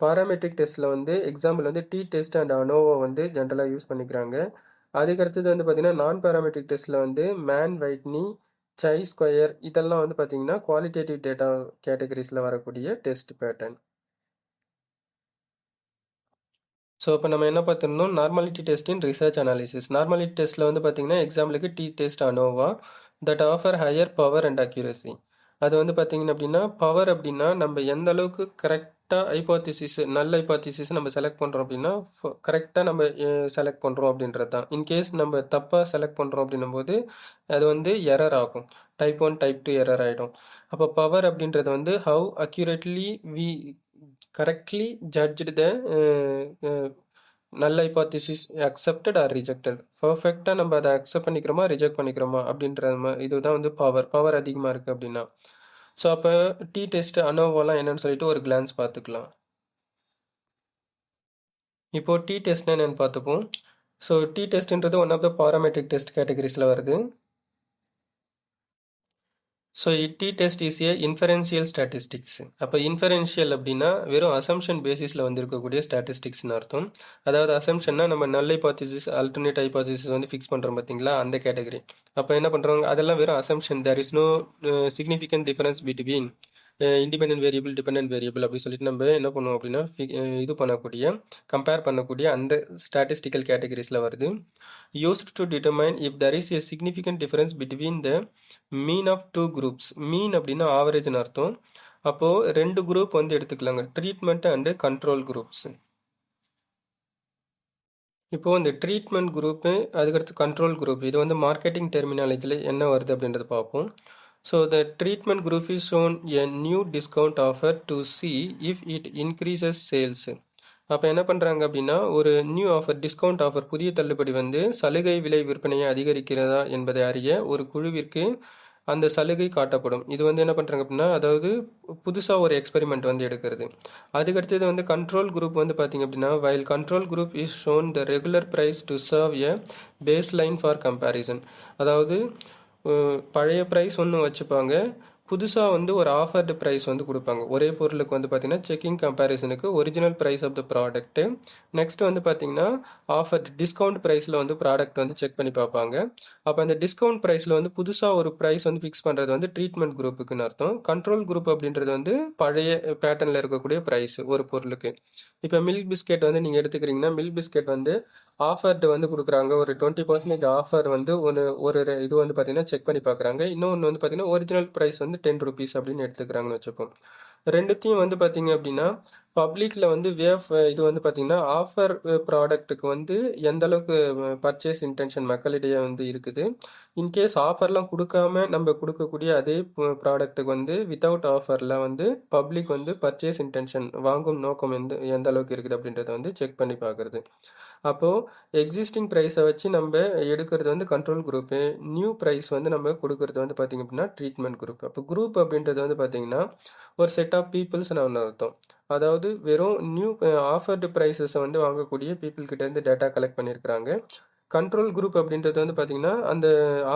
பாராமெட்ரிக் டெஸ்ட்டில் வந்து எக்ஸாம்பிள் வந்து டி டெஸ்ட் அண்ட் அனோவா வந்து ஜென்ரலாக யூஸ் பண்ணிக்கிறாங்க. அதுக்கடுத்தது வந்து பார்த்திங்கன்னா நான் பாராமெட்ரிக் டெஸ்ட்டில் வந்து மேன் வைட்னி சை ஸ்கொயர் இதெல்லாம் வந்து பார்த்திங்கன்னா குவாலிட்டேட்டிவ் டேட்டா கேட்டகரிஸில் வரக்கூடிய டெஸ்ட் பேட்டர்ன். ஸோ இப்போ நம்ம என்ன பார்த்துருந்தோம் normality test in research analysis. Normality டெஸ்ட்டில் வந்து பார்த்திங்கன்னா எக்ஸாம்பிளுக்கு T test ANOVA that offer higher power and accuracy. அது வந்து பார்த்திங்கன்னா அப்படின்னா பவர் அப்படின்னா நம்ம எந்த அளவுக்கு கரெக்டாக ஹைப்போதிசிஸ் நல்ல ஹைப்போதிசிஸ் நம்ம செலக்ட் பண்ணுறோம் அப்படின்னா கரெக்டாக நம்ம செலக்ட் பண்ணுறோம் அப்படின்றது தான். இன்கேஸ் நம்ம தப்பாக செலக்ட் பண்ணுறோம் அப்படின்னும் போது அது வந்து எரர் ஆகும். டைப் 1 டைப் 2 எரர் ஆகிடும். அப்போ பவர் அப்படின்றது வந்து how accurately we correctly judged the null hypothesis accepted are rejected. பர்ஃபெக்டாக நம்ம அதை அக்செப்ட் பண்ணிக்கிறோமா ரிஜெக்ட் பண்ணிக்கிறோமா அப்படின்ற இதுதான் வந்து பவர் அதிகமாக இருக்குது அப்படின்னா. ஸோ அப்போ டி டெஸ்ட் அனோவாலாம் என்னன்னு சொல்லிட்டு ஒரு கிளான்ஸ் பார்த்துக்கலாம். இப்போது டி டெஸ்ட்னா என்னென்னு பார்த்துப்போம். ஸோ டி டெஸ்ட்ன்றது one of the parametric test கேட்டகரிஸில் வருது. So T test is a inferential statistics. அப்போ இன்ஃபரன்ஷியல் அப்படின்னா வெறும் அசம்ஷன் பேசிஸில் வந்து இருக்கக்கூடிய ஸ்டாட்டிஸ்டிக்ஸ்னு அர்த்தம். அதாவது அசம்ஷன்னா நம்ம நல்ல ஹைப்போதிசிஸ் அல்டர்னேட் ஹைப்போதிசிஸ் வந்து ஃபிக்ஸ் பண்ணுறோம் பார்த்தீங்களா அந்த கேட்டகரி. அப்போ என்ன பண்ணுறாங்க அதெல்லாம் வெறும் assumption. There is no significant difference between independent variable dependent variable அப்படி சொல்லிட்டு நம்ம என்ன பண்ணுவோம் அப்படின்னா இது பண்ணக்கூடிய கம்பேர் பண்ணக்கூடிய அந்த ஸ்டாட்டிஸ்டிக்கல் கேட்டகரிஸில் வருது. Used to determine if there is a significant difference between the mean of two groups. மீன் அப்படின்னா ஆவரேஜ்னு அர்த்தம். அப்போது 2 குரூப் வந்து எடுத்துக்கலாங்க, ட்ரீட்மெண்ட் அண்டு கண்ட்ரோல் குரூப்ஸ். இப்போது இந்த ட்ரீட்மெண்ட் குரூப்பு அதுக்கடுத்து கண்ட்ரோல் குரூப் இது வந்து மார்க்கெட்டிங் டெர்மினாலஜியில் என்ன வருது அப்படின்றத பார்ப்போம். So the treatment group is shown a new discount offer to see if it increases sales. அப்போ என்ன பண்ணுறாங்க அப்படின்னா ஒரு நியூ ஆஃபர் டிஸ்கவுண்ட் ஆஃபர் புதிய தள்ளுபடி வந்து சலுகை விலை விற்பனையை அதிகரிக்கிறதா என்பதை அறிய ஒரு குழுவிற்கு அந்த சலுகை காட்டப்படும். இது வந்து என்ன பண்ணுறாங்க அப்படின்னா அதாவது புதுசாக ஒரு எக்ஸ்பெரிமெண்ட் வந்து எடுக்கிறது. அதுக்கடுத்தது வந்து கண்ட்ரோல் குரூப் வந்து பார்த்திங்க அப்படின்னா while control group is shown the regular price to serve a baseline for comparison. அதாவது பழைய ப்ரைஸ் ஒன்று வச்சுப்பாங்க, புதுசாக வந்து ஒரு ஆஃபர்டு ப்ரைஸ் வந்து கொடுப்பாங்க. ஒரே பொருளுக்கு வந்து பார்த்திங்கன்னா செக்கிங் கம்பேரிசனுக்கு original price of the product, next வந்து பார்த்திங்கன்னா ஆஃபர்டு டிஸ்கவுண்ட் ப்ரைஸில் வந்து ப்ராடக்ட் வந்து செக் பண்ணி பார்ப்பாங்க. அப்போ அந்த டிஸ்கவுண்ட் ப்ரைஸில் வந்து புதுசாக ஒரு ப்ரைஸ் வந்து ஃபிக்ஸ் பண்ணுறது வந்து ட்ரீட்மெண்ட் குரூப்புக்குன்னு அர்த்தம். கண்ட்ரோல் குரூப் அப்படின்றது வந்து பழைய பேட்டர்னில் இருக்கக்கூடிய ப்ரைஸ் ஒரு பொருளுக்கு. இப்போ மில்க் பிஸ்கெட் வந்து நீங்கள் எடுத்துக்கிறீங்கன்னா மில்க் பிஸ்கெட் வந்து ஆஃபர்டு வந்து கொடுக்குறாங்க, ஒரு 20% ஆஃபர் வந்து ஒரு இது வந்து பார்த்திங்கன்னா செக் பண்ணி பார்க்குறாங்க. இன்னொன்று வந்து பார்த்திங்கன்னா ஒரிஜினல் ப்ரைஸ் வந்து 10 rupees அப்படின்னு எடுத்துக்கிறாங்கன்னு வச்சுப்போம். ரெண்டுத்தையும் வந்து பார்த்திங்க அப்படின்னா பப்ளிக்கில் வந்து இது வந்து பார்த்திங்கன்னா ஆஃபர் ப்ராடக்ட்டுக்கு வந்து எந்த அளவுக்கு பர்ச்சேஸ் இன்டென்ஷன் மக்களிடையே வந்து இருக்குது. இன்கேஸ் ஆஃபர்லாம் கொடுக்காம நம்ம கொடுக்கக்கூடிய அதே ப்ராடக்ட்டுக்கு வந்து வித்தவுட் ஆஃபரில் வந்து பப்ளிக் வந்து பர்ச்சேஸ் இன்டென்ஷன் வாங்கும் நோக்கம் எந்த அளவுக்கு இருக்குது அப்படின்றத வந்து செக் பண்ணி பார்க்குறது. அப்போது எக்ஸிஸ்டிங் ப்ரைஸை வச்சு நம்ம எடுக்கிறது வந்து கண்ட்ரோல் குரூப்பு, நியூ ப்ரைஸ் வந்து நம்ம கொடுக்குறது வந்து பார்த்திங்க அப்படின்னா ட்ரீட்மெண்ட் குரூப். அப்போ குரூப் அப்படின்றது வந்து பார்த்திங்கன்னா ஒரு செட் ஆஃப் பீப்புள்ஸ்னு ஒன்று அர்த்தம். அதாவது வெறும் நியூ ஆஃபர்டு ப்ரைஸஸை வந்து வாங்கக்கூடிய பீப்புள்கிட்டேருந்து டேட்டா கலெக்ட் பண்ணியிருக்கிறாங்க. கண்ட்ரோல் குரூப் அப்படின்றது வந்து பார்த்திங்கன்னா அந்த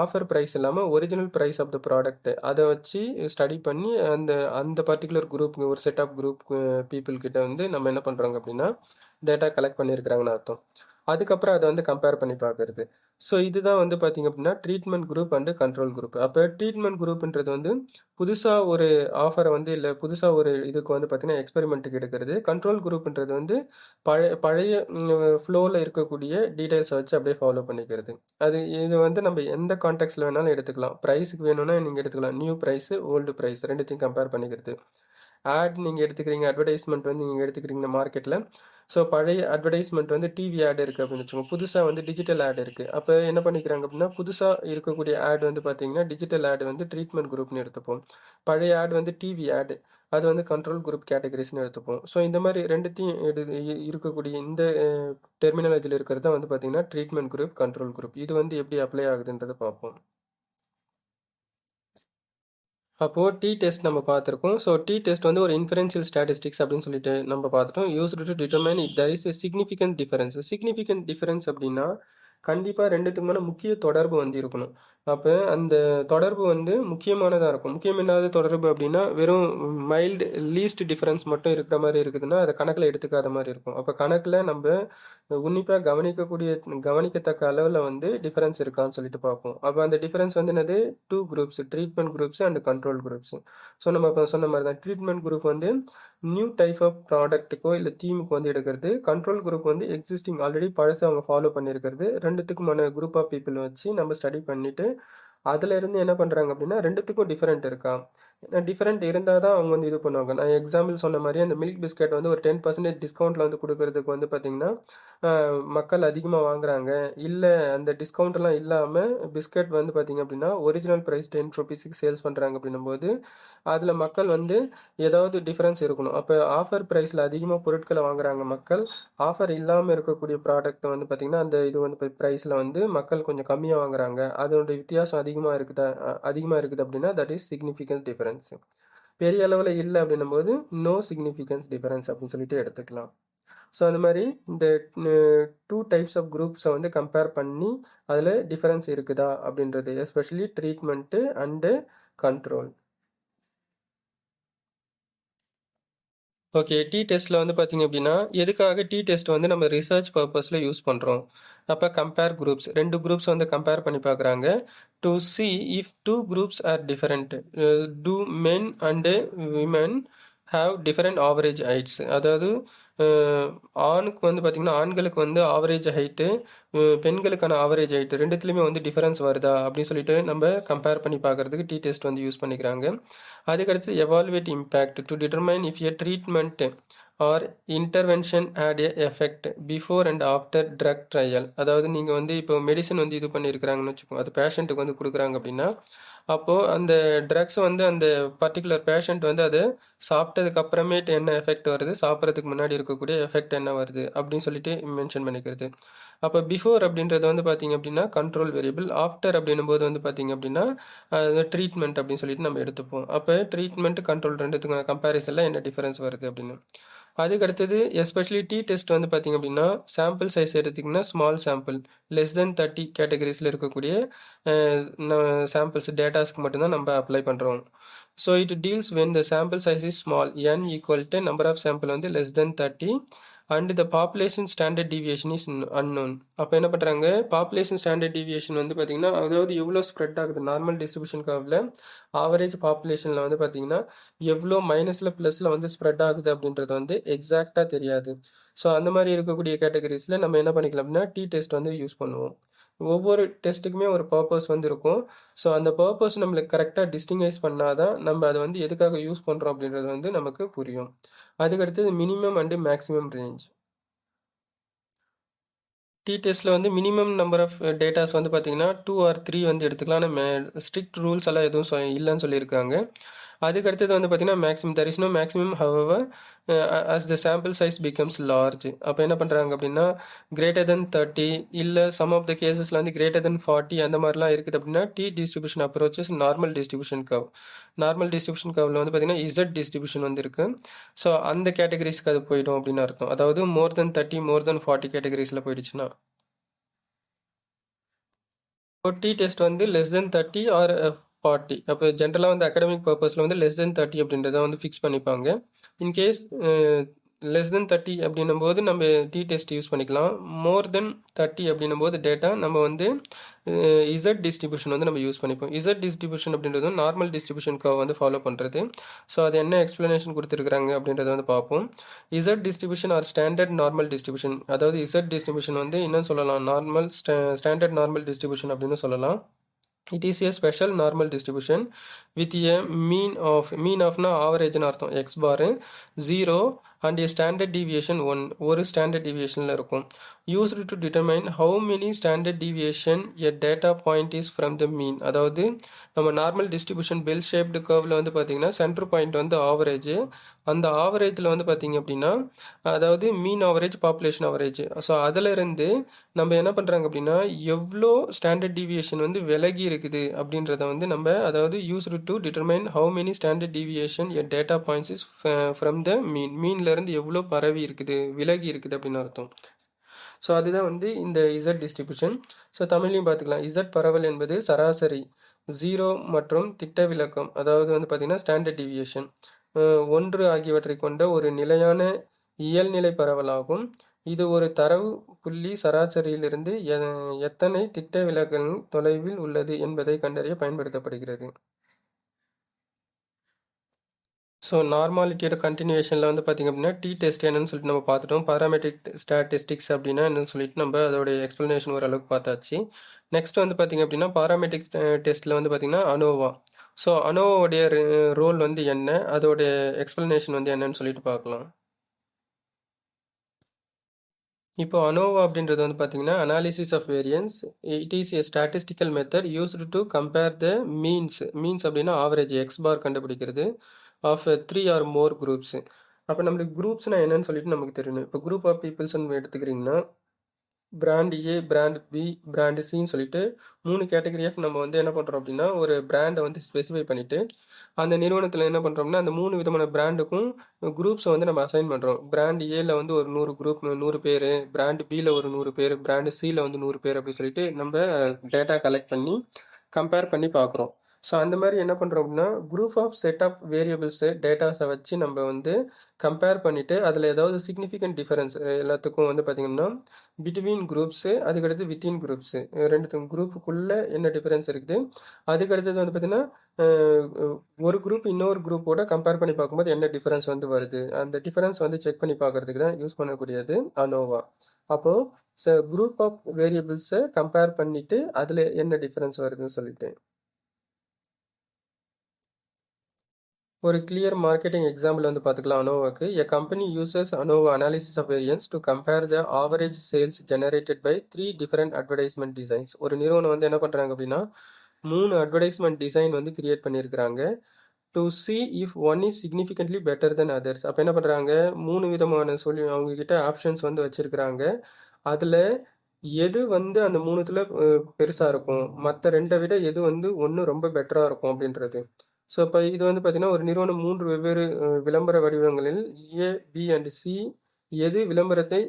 ஆஃபர் ப்ரைஸ் இல்லாமல் original price of the product அதை வச்சு ஸ்டடி பண்ணி அந்த அந்த பர்டிகுலர் குரூப் ஒரு செட் ஆஃப் குரூப் பீப்புள்கிட்ட வந்து நம்ம என்ன பண்ணுறோங்க அப்படின்னா டேட்டா கலெக்ட் பண்ணியிருக்கிறாங்கன்னு அர்த்தம். அதுக்கப்புறம் அதை வந்து கம்பேர் பண்ணி பார்க்கறது. ஸோ இதுதான் வந்து பார்த்தீங்க அப்படின்னா treatment group and control group. அப்போ ட்ரீட்மெண்ட் குரூப்ன்றது வந்து புதுசா ஒரு ஆஃபரை வந்து இல்ல புதுசா ஒரு இதுக்கு வந்து பார்த்தீங்கன்னா எக்ஸ்பெரிமெண்ட்டுக்கு எடுக்கிறது. கண்ட்ரோல் குரூப்ன்றது வந்து பழைய பழைய ஃப்ளோல இருக்கக்கூடிய டீட்டெயில்ஸ வச்சு அப்படியே ஃபாலோ பண்ணிக்கிறது. இது வந்து நம்ம எந்த கான்டெக்ஸ்ட்ல வேணாலும் எடுத்துக்கலாம். பிரைஸுக்கு வேணும்னா நீங்க எடுத்துக்கலாம். நியூ பிரைஸ், ஓல்டு பிரைஸ் 2த்தையும் கம்பேர் பண்ணிக்கிறது. நீங்க எடுத்துக்கிறீங்க, அட்வர்டைஸ்மென்ட் வந்து நீங்க எடுத்துக்கிறீங்க மார்க்கெட்ல. ஸோ பழைய அட்வர்டைஸ்மென்ட் வந்து டிவி ஆட் இருக்கு அப்படின்னு வச்சுக்கோங்க. புதுசா வந்து டிஜிட்டல் ஆட் இருக்கு. அப்ப என்ன பண்ணிக்கிறாங்க அப்படின்னா, புதுசா இருக்கக்கூடிய ஆட் வந்து பார்த்தீங்கன்னா, டிஜிட்டல் ஆட் வந்து ட்ரீட்மெண்ட் குரூப்னு எடுத்துப்போம். பழைய ஆட் வந்து டிவி ஆட். அது வந்து கண்ட்ரோல் குரூப் கேட்டகரிஸ்ன்னு எடுத்துப்போம். ஸோ இந்த மாரி 2த்தையும் இருக்கக்கூடிய இந்த டெர்மினாலஜில இருக்கிறது தான் வந்து பார்த்தீங்கன்னா, ட்ரீட்மெண்ட் குரூப், கண்ட்ரோல் குரூப். இது வந்து எப்படி அப்ளை ஆகுதுன்றத பார்ப்போம். அப்போ டி டெஸ்ட் நம்ம பார்த்துருக்கோம். ஸோ டி டெஸ்ட் வந்து ஒரு இன்ஃபெரென்ஷியல் ஸ்டாட்டிஸ்டிக்ஸ் அப்படின்னு சொல்லிட்டு நம்ம பார்த்துட்டோம். Used to determine if there is a significant difference. Significant difference அப்படின்னா, கண்டிப்பா 2த்துக்குமான முக்கிய தொடர்பு வந்து இருக்கணும். அப்ப அந்த தொடர்பு வந்து முக்கியமானதா இருக்கும். முக்கியமில்லாத தொடர்பு அப்படின்னா, வெறும் மைல்டு லீஸ்ட் டிஃபரன்ஸ் மட்டும் இருக்கிற மாரி இருக்குதுன்னா, அத கணக்குல எடுத்துக்காத மாரி இருக்கும். அப்ப கணக்குல நம்ப உன்னிப்பா கவனிக்கத்தக்க அளவுல வந்து டிஃபரன்ஸ் இருக்கான்னு சொல்லிட்டு பார்ப்போம். அப்ப அந்த டிஃபரன்ஸ் வந்து என்னது? 2 groups. Treatment groups and control groups. So நம்ம இப்ப சொன்ன மாரி தான். ட்ரீட்மெண்ட் குரூப் வந்து நியூ டைப் ஆஃப் ப்ராடக்ட்டுக்கோ இல்ல தீமுக்கு வந்து எடுக்கிறது. கண்ட்ரோல் குரூப் வந்து எக்ஸிஸ்டிங் ஆல்ரெடி பழச அவங்க ஃபாலோ பண்ணியிருக்கிறது. 2த்துக்குமான குரூப் ஆஃப் பீப்பிள் வச்சு நம்ம ஸ்டடி பண்ணிட்டு, அதுல இருந்து என்ன பண்றாங்க அப்படின்னா, 2த்துக்கும் டிஃபரெண்ட் இருக்கா? டிஃபரெண்ட் இருந்தா தான் அவங்க வந்து இது பண்ணுவாங்க. நான் எக்ஸாம்பிள் சொன்ன மாரி அந்த மில்க் பிஸ்கட் வந்து ஒரு 10% டிஸ்கவுண்ட்ல வந்து குடுக்குறதுக்கு வந்து பார்த்தீங்கன்னா, அ மக்கள் அதிகமா வாங்குறாங்க. இல்ல அந்த டிஸ்கவுண்ட்லாம் இல்லாம பிஸ்கட் வந்து பார்த்தீங்க அப்படின்னா, ஒரிஜினல் பிரைஸ் ₹10க்கு சேல்ஸ் பண்றாங்க அப்படின்னும்போது, அதுல மக்கள் வந்து ஏதாவது டிஃபரன்ஸ் இருக்கணும். அப்ப ஆஃபர் பிரைஸ்ல அதிகமா பொருட்கள வாங்குறாங்க மக்கள். ஆஃபர் இல்லாம இருக்கக்கூடிய ப்ராடக்ட் வந்து பார்த்தீங்கன்னா, அந்த இது வந்து பிரைஸ்ல வந்து மக்கள் கொஞ்சம் கம்மியா வாங்குறாங்க. அதனுடைய வித்தியாசம் அதிகமா இருக்குது அப்படின்னா, தட் இஸ் சிக்னிஃபிகன்ட் டிஃபரன்ஸ். பெரிய அளவுல இல்ல அப்படின்னும்போது, நோ சிக்னிஃபிகன்ஸ் டிஃபரன்ஸ் அப்படின்னு சொல்லிட்டு எடுத்துக்கலாம். ஸோ அந்த மாரி இந்த 2 டைப்ஸ் ஆஃப் குரூப்ஸ வந்து கம்பேர் பண்ணி, அதுல டிஃபரன்ஸ் இருக்குதா அப்படின்றது especially treatment and control. Okay. T டெஸ்ட்ல வந்து பார்த்தீங்க அப்படின்னா, எதுக்காக டி டெஸ்ட் வந்து நம்ம ரிசர்ச் பர்ப்பஸ்ல யூஸ் பண்றோம். அப்ப கம்பேர் குரூப்ஸ் 2 குரூப்ஸ் வந்து கம்பேர் பண்ணி பார்க்குறாங்க. To see if 2 groups are different. Do men and women have different average heights? அதாவது அ ஆணுக்கு வந்து பார்த்தீங்கன்னா, ஆண்களுக்கு வந்து ஆவரேஜ் ஹைட்டு, பெண்களுக்கான ஆவரேஜ் ஹைட் 2த்துலயுமே வந்து டிஃபரன்ஸ் வருதா? அப்படின்னு சொல்லிட்டு நம்ம கம்பேர் பண்ணி பார்க்கறதுக்கு டி டெஸ்ட் வந்து யூஸ் பண்ணிக்கிறாங்க. அதுக்கடுத்து evaluate impact to determine if a treatment or intervention had a effect before and after drug trial. அதாவது நீங்கள் வந்து இப்போ மெடிசன் வந்து இது பண்ணியிருக்கிறாங்கன்னு வச்சுக்கோங்க, அது பேஷண்ட்டுக்கு வந்து கொடுக்குறாங்க அப்படின்னா, அப்போது அந்த ட்ரக்ஸ் வந்து அந்த பர்டிகுலர் பேஷண்ட் வந்து அதை சாப்பிட்டதுக்கு அப்புறமேட்டு என்ன எஃபெக்ட் வருது, சாப்பிட்றதுக்கு முன்னாடி இருக்கக்கூடிய எஃபெக்ட் என்ன வருது அப்படின்னு சொல்லிட்டு மென்ஷன் பண்ணிக்கிறது. அப்போ பிஃபோர் அப்படின்றது வந்து பார்த்தீங்க அப்படின்னா கண்ட்ரோல் வேரியபிள், ஆஃப்டர் அப்படின்னும் போது வந்து பார்த்தீங்க அப்படின்னா ட்ரீட்மெண்ட் அப்படின்னு சொல்லிட்டு நம்ம எடுத்துப்போம். அப்போ ட்ரீட்மெண்ட் கண்ட்ரோல் 2த்துக்கான கம்பேரிசனில் என்ன டிஃபரன்ஸ் வருது அப்படின்னு. அதுக்கு அடுத்தது எஸ்பெஷலி டி டெஸ்ட் வந்து பார்த்தீங்க அப்படின்னா, சாம்பிள் சைஸ் எடுத்திங்கன்னா ஸ்மால் சாம்பிள் லெஸ் தென் 30 கேட்டகரிஸில் இருக்கக்கூடிய சாம்பிள்ஸ் டேட்டாஸ்க்கு மட்டும்தான் நம்ம அப்ளை பண்ணுறோம். So it deals when the sample size is small n equal to number of sample வந்து less than 30 and the population standard deviation is unknown. அப்போ என்ன பண்ணுறாங்க, பாப்புலேஷன் ஸ்டாண்டர்ட் டீவியேஷன் வந்து பார்த்தீங்கன்னா, அதாவது எவ்வளோ ஸ்ப்ரெட் ஆகுது நார்மல் டிஸ்ட்ரிபியூஷன் கர்வில் ஆவரேஜ் பாப்புலேஷனில் வந்து பார்த்தீங்கன்னா எவ்வளோ மைனஸில் ப்ளஸில் வந்து ஸ்ப்ரெட் ஆகுது அப்படின்றது வந்து எக்ஸாக்டாக தெரியாது. ஸோ அந்த மாதிரி இருக்கக்கூடிய கேட்டகரிஸில் நம்ம என்ன பண்ணிக்கலாம் அப்படின்னா டி டெஸ்ட் வந்து யூஸ் பண்ணுவோம். ஒவ்வொரு டெஸ்ட்டுக்குமே ஒரு பர்பஸ் வந்து இருக்கும். ஸோ அந்த பர்பஸ் நம்மளுக்கு கரெக்டாக டிஸ்டிங்கைஸ் பண்ணாதான் நம்ம அதை வந்து எதுக்காக யூஸ் பண்ணுறோம் அப்படின்றது வந்து நமக்கு புரியும். அதுக்கடுத்தது minimum and maximum range. T டெஸ்ட்டில் வந்து மினிமம் நம்பர் ஆஃப் டேட்டாஸ் வந்து பார்த்தீங்கன்னா 2 ஆர் 3 வந்து எடுத்துக்கலாம். ஆனால் ஸ்ட்ரிக்ட் ரூல்ஸ் எல்லாம் எதுவும் இல்லைன்னு சொல்லியிருக்காங்க. அதுக்கு அடுத்தது வந்து பார்த்தீங்கன்னா maximum there is no maximum however as the sample size becomes large. அப்போ என்ன பண்ணுறாங்க அப்படின்னா greater than 30 இல்லை சம் ஆஃப் த கேசஸில் வந்து greater than 40 அந்த மாதிரிலாம் இருக்குது அப்படின்னா T distribution approaches normal distribution curve. Normal distribution கர்வில் வந்து பார்த்தீங்கன்னா இசட் டிஸ்ட்ரிபியூஷன் வந்து இருக்குது. ஸோ அந்த கேட்டகரிஸ்க்கு அது போயிடும் அப்படின்னு அர்த்தம். அதாவது மோர் தென் 30 மோர் தென் 40 கேட்டகரிஸில் போயிடுச்சுன்னா. இப்போ டி டெஸ்ட் வந்து லெஸ் தென் 30 ஆர் 40. அப்போ ஜென்ரலாக வந்து அகாடமிக் பர்பஸில் வந்து லெஸ் தென் 30 அப்படின்றத வந்து ஃபிக்ஸ் பண்ணிப்பாங்க. இன்கேஸ் லெஸ் தென் 30 அப்படின்னும்போது நம்ம டி டெஸ்ட் யூஸ் பண்ணிக்கலாம். மோர் தென் 30 அப்படின்னும்போது டேட்டா நம்ம வந்து இசட் டிஸ்ட்ரிபியூஷன் வந்து நம்ம யூஸ் பண்ணிப்போம். இசட் டிஸ்ட்ரிபியூஷன் அப்படின்றது நார்மல் டிஸ்ட்ரிபியூஷன் கர்வ் வந்து ஃபாலோ பண்ணுறது. ஸோ அது என்ன எக்ஸ்ப்ளனேஷன் கொடுத்துருக்குறாங்க அப்படின்றத வந்து பார்ப்போம். Z distribution or standard normal distribution, அதாவது இசட் டிஸ்ட்ரிபியூஷன் வந்து என்ன சொல்லலாம், நார்மல் ஸ்டாண்டர்ட் நார்மல் டிஸ்ட்ரிபியூஷன் அப்படின்னு சொல்லலாம். It is a special normal distribution with a mean of னா ஆவரேஜ்னு அர்த்தம், x bar 0 and a standard deviation 1, ஒரு ஸ்டாண்டர்ட் டிவியேஷனில் இருக்கும். used to determine how many standard deviation a data point is from the mean. அதாவது நம்ம normal distribution bell shaped கர்வில் வந்து பார்த்தீங்கன்னா centre point வந்து average. அந்த ஆவரேஜில் வந்து பார்த்தீங்க அப்படின்னா அதாவது மீன் ஆவரேஜ் பாப்புலேஷன் ஆவரேஜ். ஸோ அதிலிருந்து நம்ம என்ன பண்ணுறாங்க அப்படின்னா எவ்வளோ ஸ்டாண்டர்ட் டிவியேஷன் வந்து விலகி இருக்குது அப்படின்றத வந்து நம்ம அதாவது used to determine how many standard deviation a data points is from the மீன்லேருந்து எவ்வளோ பரவி இருக்குது விலகி இருக்குது அப்படின்னு அர்த்தம். ஸோ அதுதான் வந்து இந்த இசட் டிஸ்ட்ரிபியூஷன். ஸோ தமிழ்லையும் பார்த்துக்கலாம். இசட் பரவல் என்பது சராசரி 0 மற்றும் திட்ட விலக்கம், அதாவது வந்து பார்த்திங்கன்னா ஸ்டாண்டர்ட் டிவியேஷன் 1 ஆகியவற்றை கொண்ட ஒரு நிலையான இயல்நிலை பரவலாகும். இது ஒரு தரவு புள்ளி சராசரியிலிருந்து எத்தனை திட்ட விலகல் தொலைவில் உள்ளது என்பதை கண்டறிய பயன்படுத்தப்படுகிறது. ஸோ நார்மாலிட்டியோட கண்டினியூஷனில் வந்து பார்த்திங்க அப்படின்னா டி டெஸ்ட் என்னன்னு சொல்லிட்டு நம்ம பார்த்துட்டோம். பாராமெட்ரிக் ஸ்டாட்டிஸ்டிக்ஸ் அப்படின்னா என்னன்னு சொல்லிட்டு நம்ம அதோடைய எக்ஸ்ப்ளனேஷன் ஓரளவுக்கு பார்த்தாச்சு. நெக்ஸ்ட் வந்து பார்த்திங்க அப்படின்னா பாராமெட்ரிக் டெஸ்ட்டில் வந்து பார்த்திங்கன்னா அனோவா. ஸோ அனோவாவுடைய ரோல் வந்து என்ன, அதோடைய எக்ஸ்ப்ளனேஷன் வந்து என்னன்னு சொல்லிட்டு பார்க்கலாம். இப்போ அனோவா அப்படின்றது வந்து பார்த்தீங்கன்னா analysis of variance. It is a statistical method used to compare the means அப்படின்னா ஆவரேஜ் எக்ஸ் பார் கண்டுபிடிக்கிறது ஆஃப் 3 ஆர் மோர் குரூப்ஸ். அப்போ நம்மளுக்கு குரூப்ஸ்னால் என்னன்னு சொல்லிட்டு நமக்கு தெரியணும். இப்போ குரூப் ஆஃப் பீப்புள்ஸ்ன்னு எடுத்துக்கிறீங்கன்னா brand A, brand B, brand சின்னு சொல்லிட்டு 3 கேட்டகரி ஆஃப் நம்ம வந்து என்ன பண்ணுறோம் அப்படின்னா ஒரு பிராண்டை வந்து ஸ்பெசிஃபை பண்ணிவிட்டு அந்த நிறுவனத்தில் என்ன பண்ணுறோம்னா அந்த 3 விதமான பிராண்டுக்கும் குரூப்ஸை வந்து நம்ம அசைன் பண்ணுறோம். பிராண்ட் ஏல வந்து ஒரு 100 குரூப் 100 பேர், பிராண்ட் பியில் ஒரு 100 பேர், பிராண்டு சியில் வந்து 100 பேர் அப்படி சொல்லிட்டு நம்ம டேட்டா கலெக்ட் பண்ணி கம்பேர் பண்ணி பார்க்குறோம். ஸோ அந்த மாதிரி என்ன பண்ணுறோம் அப்படின்னா group of set of variables டேட்டாஸை வச்சு நம்ம வந்து கம்பேர் பண்ணிவிட்டு அதில் ஏதாவது சிக்னிஃபிகண்ட் டிஃபரன்ஸ் எல்லாத்துக்கும் வந்து பார்த்திங்கன்னா பிட்வீன் குரூப்ஸு, அதுக்கடுத்து வித்தின் குரூப்ஸு, ரெண்டுத்துக்கும் குரூப்புக்குள்ளே என்ன டிஃபரன்ஸ் இருக்குது, அதுக்கடுத்தது வந்து பார்த்திங்கன்னா ஒரு குரூப் இன்னொரு குரூப்போட கம்பேர் பண்ணி பார்க்கும்போது என்ன டிஃபரன்ஸ் வந்து வருது, அந்த டிஃபரன்ஸ் வந்து செக் பண்ணி பார்க்குறதுக்கு தான் யூஸ் பண்ணக்கூடியது அனோவா. அப்போது குரூப் ஆஃப் வேரியபிள்ஸை கம்பேர் பண்ணிவிட்டு அதில் என்ன டிஃபரன்ஸ் வருதுன்னு சொல்லிட்டு ஒரு கிளியர் மார்க்கெட்டிங் எக்ஸாம்பிள் வந்து பார்த்துக்கலாம் அனோவாக்கு. A company uses ANOVA analysis of variance to compare the average sales generated by 3 different advertisement designs. ஒரு நிறுவனம் வந்து என்ன பண்ணுறாங்க அப்படின்னா 3 அட்வர்டைஸ்மெண்ட் டிசைன் வந்து கிரியேட் பண்ணியிருக்கிறாங்க. To see if one is significantly better than others. அப்போ என்ன பண்ணுறாங்க 3 விதமான அவங்கக்கிட்ட ஆப்ஷன்ஸ் வந்து வச்சுருக்கிறாங்க. அதில் எது வந்து அந்த 3த்துல பெருசாக இருக்கும், மற்ற 2 விட எது வந்து ஒன்று ரொம்ப பெட்டராக இருக்கும் அப்படின்றது. ஸோ இப்போ இது வந்து பார்த்தீங்கன்னா ஒரு நிறுவனம் 3 வெவ்வேறு விளம்பர வடிவங்களில் ஏ, பி அண்ட் சி எது விளம்பரத்தை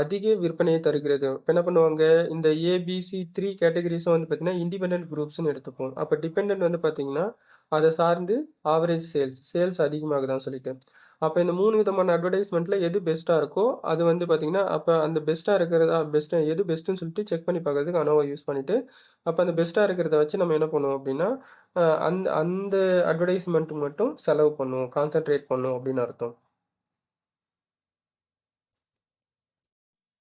அதிக விற்பனையை தருகிறது. இப்போ என்ன பண்ணுவாங்க இந்த ஏபிசி 3 கேட்டகரிஸும் வந்து பார்த்தீங்கன்னா இண்டிபெண்ட் குரூப்ஸ்னு எடுத்துப்போம். அப்போ டிபெண்ட் வந்து பார்த்தீங்கன்னா அதை சார்ந்து ஆவரேஜ் சேல்ஸ் அதிகமாகுதான்னு சொல்லிட்டு அப்போ இந்த 3 விதமான அட்வர்டைஸ்மெண்ட்டில் எது பெஸ்ட்டாக இருக்கோ அது வந்து பார்த்தீங்கன்னா அப்போ அந்த பெஸ்ட்டாக இருக்கிறதா எது பெஸ்ட்டுன்னு சொல்லிட்டு செக் பண்ணி பார்க்கறதுக்கு அனோவா யூஸ் பண்ணிவிட்டு அப்போ அந்த பெஸ்ட்டாக இருக்கிறத வச்சு நம்ம என்ன பண்ணுவோம் அப்படின்னா அந்த அந்த அட்வர்டைஸ்மெண்ட்டுக்கு மட்டும் செலவு பண்ணுவோம், கான்சென்ட்ரேட் பண்ணுவோம் அப்படின்னு அர்த்தம்.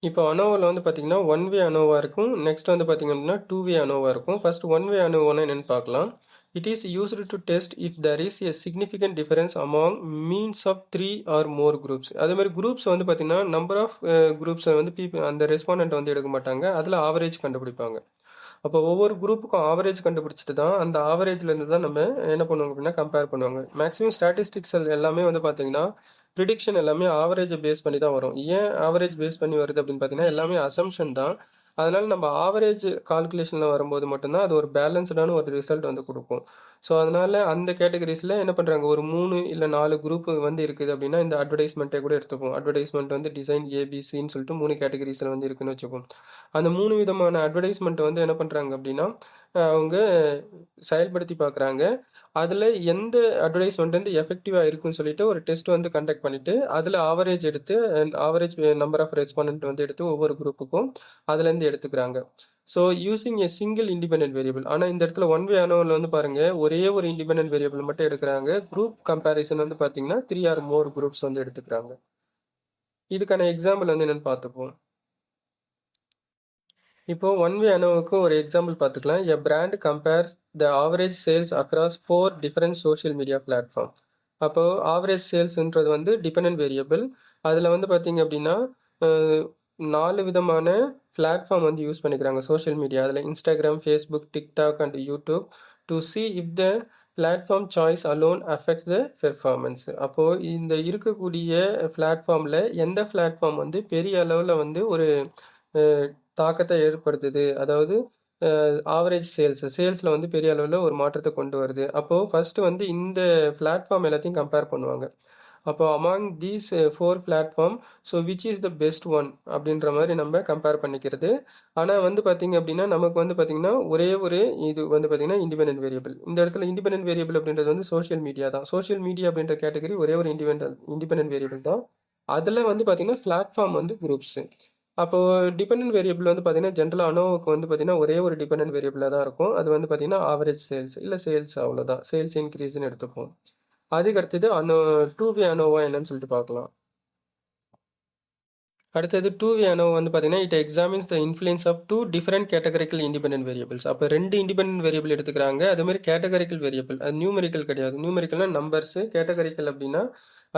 இப்போ அனோவாவில் வந்து பார்த்தீங்கன்னா 1 வே அனோவா இருக்கும். நெக்ஸ்ட் வந்து பார்த்தீங்க அப்படின்னா 2 வே அனோவா இருக்கும். ஃபர்ஸ்ட் 1 வே அனோவானா என்னென்னு பார்க்கலாம். It is used to test if there is a significant difference among means of 3 or more groups. அதே மாதிரி குரூப்ஸ் வந்து பார்த்தீங்கன்னா நம்பர் ஆஃப் குரூப்ஸை வந்து அந்த ரெஸ்பாண்டன்ட் வந்து எடுக்க மாட்டாங்க, அதில் ஆவரேஜ் கண்டுபிடிப்பாங்க. அப்போ ஒவ்வொரு குரூப்புக்கும் ஆவரேஜ் கண்டுபிடிச்சிட்டு தான் அந்த ஆவரேஜ்லேருந்து தான் நம்ம என்ன பண்ணுவாங்க அப்படின்னா கம்பேர் பண்ணுவாங்க. மேக்ஸிமம் ஸ்டாட்டிஸ்டிக்ஸ் எல்லாமே வந்து பார்த்தீங்கன்னா ப்ரிடிக்ஷன் எல்லாமே ஆவரேஜை பேஸ் பண்ணி தான் வரும். ஏன் ஆவரேஜ் பேஸ் பண்ணி வருது அப்படின்னு பார்த்தீங்கன்னா எல்லாமே அசம்ஷன் தான். அதனால நம்ம ஆவரேஜ் கால்குலேஷனில் வரும்போது மட்டும்தான் அது ஒரு பேலன்ஸ்டான ஒரு ரிசல்ட் வந்து கொடுக்கும். ஸோ அதனால அந்த கேட்டகரிஸில் என்ன பண்ணுறாங்க ஒரு 3 இல்லை 4 குரூப் வந்து இருக்குது அப்படின்னா இந்த அட்வர்டைஸ்மெண்ட்டை கூட எடுத்துப்போம். அட்வர்டைஸ்மெண்ட் வந்து டிசைன் ஏபிசின்னு சொல்லிட்டு 3 கேட்டகரிஸில் வந்து இருக்குன்னு வச்சுப்போம். அந்த 3 விதமான அட்வர்டைஸ்மெண்ட்டை வந்து என்ன பண்ணுறாங்க அப்படின்னா அவங்க செயல்படுத்தி பார்க்குறாங்க. அதில் எந்த அட்வர்டைஸ்மெண்ட் வந்து எஃபெக்டிவாக இருக்குன்னு சொல்லிட்டு ஒரு டெஸ்ட் வந்து கண்டக்ட் பண்ணிட்டு அதில் ஆவரேஜ் எடுத்து ஆவரேஜ் நம்பர் ஆஃப் ரெஸ்பாண்டன்ட் வந்து எடுத்து ஒவ்வொரு குரூப்புக்கும் அதுலேருந்து எடுத்துக்கிறாங்க. ஸோ யூசிங் ஏ சிங்கிள் இண்டிபெண்டன்ட் வேரியபிள். ஆனால் இந்த இடத்துல ஒன் வே அனோவில் வந்து பாருங்கள், ஒரே ஒரு இண்டிபெண்டன்ட் வேரியபிள் மட்டும் எடுக்கிறாங்க. குரூப் கம்பேரிசன் வந்து பார்த்தீங்கன்னா 3 ஆர் மோர் குரூப்ஸ் வந்து எடுத்துக்கிறாங்க. இதுக்கான எக்ஸாம்பிள் வந்து என்னென்னு பார்த்துப்போம். இப்போ ஒன் வே அனோவுக்கு ஒரு எக்ஸாம்பிள் பார்த்துக்கலாம். எ பிராண்ட் கம்பேர்ஸ் த average sales across 4 different social media platform. அப்போது ஆவரேஜ் சேல்ஸ்ன்றது வந்து டிபெண்டன்ட் வேரியபிள். அதில் வந்து பார்த்தீங்க அப்படின்னா 4 விதமான பிளாட்ஃபார்ம் வந்து யூஸ் பண்ணிக்கிறாங்க சோஷியல் மீடியா. அதில் Instagram, Facebook, TikTok and YouTube to see if the platform choice alone affects the performance. அப்போது இந்த இருக்கக்கூடிய பிளாட்ஃபார்மில் எந்த பிளாட்ஃபார்ம் வந்து பெரிய அளவில் வந்து ஒரு தாக்கத்தை ஏற்படுத்துது, அதாவது ஆவரேஜ் சேல்ஸில் வந்து பெரிய அளவில் ஒரு மாற்றத்தை கொண்டு வருது. அப்போது ஃபஸ்ட்டு வந்து இந்த பிளாட்ஃபார்ம் எல்லாத்தையும் கம்பேர் பண்ணுவாங்க. அப்போ among these 4 platform, so which is the best one அப்படின்ற மாதிரி நம்ம கம்பேர் பண்ணிக்கிறது. ஆனால் வந்து பார்த்திங்க அப்படின்னா நமக்கு வந்து பார்த்திங்கன்னா ஒரே ஒரு இது வந்து பார்த்திங்கன்னா இண்டிபெண்டன்ட் வேரியபிள். இந்த இடத்துல இண்டிபெண்டன்ட் வேரியபிள் அப்படின்றது வந்து சோஷியல் மீடியா தான். சோஷியல் மீடியா அப்படின்ற கேட்டகரி ஒரே ஒரு இண்டிபெண்டன்ட் வேரியபிள் தான். அதில் வந்து பார்த்திங்கன்னா பிளாட்ஃபார்ம் வந்து குரூப்ஸு. அப்போது டிபெண்டன்ட் வேரியபிள் வந்து பார்த்தீங்கன்னா ஜென்ரலாக அனோவுக்கு வந்து பார்த்தீங்கன்னா ஒரே ஒரு டிபெண்டன்ட் வேரியபிளாக தான் இருக்கும். அது வந்து பார்த்தீங்கன்னா ஆவரேஜ் சேல்ஸ் இல்லை சேல்ஸ், அவ்வளோதான். சேல்ஸ் இன்க்ரீஸ்ன்னு எடுத்துப்போம். அதுக்கு அடுத்தது டூ வே அனோவா என்னன்னு சொல்லிட்டு பார்க்கலாம். அடுத்தது டூ வே அனோவா வந்து பார்த்தீங்கன்னா it examines the influence of 2 different categorical independent variables. அப்போ 2 இண்டிபெண்டன்ட் வேரியபிள் எடுத்துக்கிறாங்க. அதுமாதிரி கேட்டகரிக்கல் வேரியபிள், அது நியூமெரிக்கல் கிடையாது. நியூமெரிக்கல்னா நம்பர்ஸு, கேட்டகரிக்கல் அப்படின்னா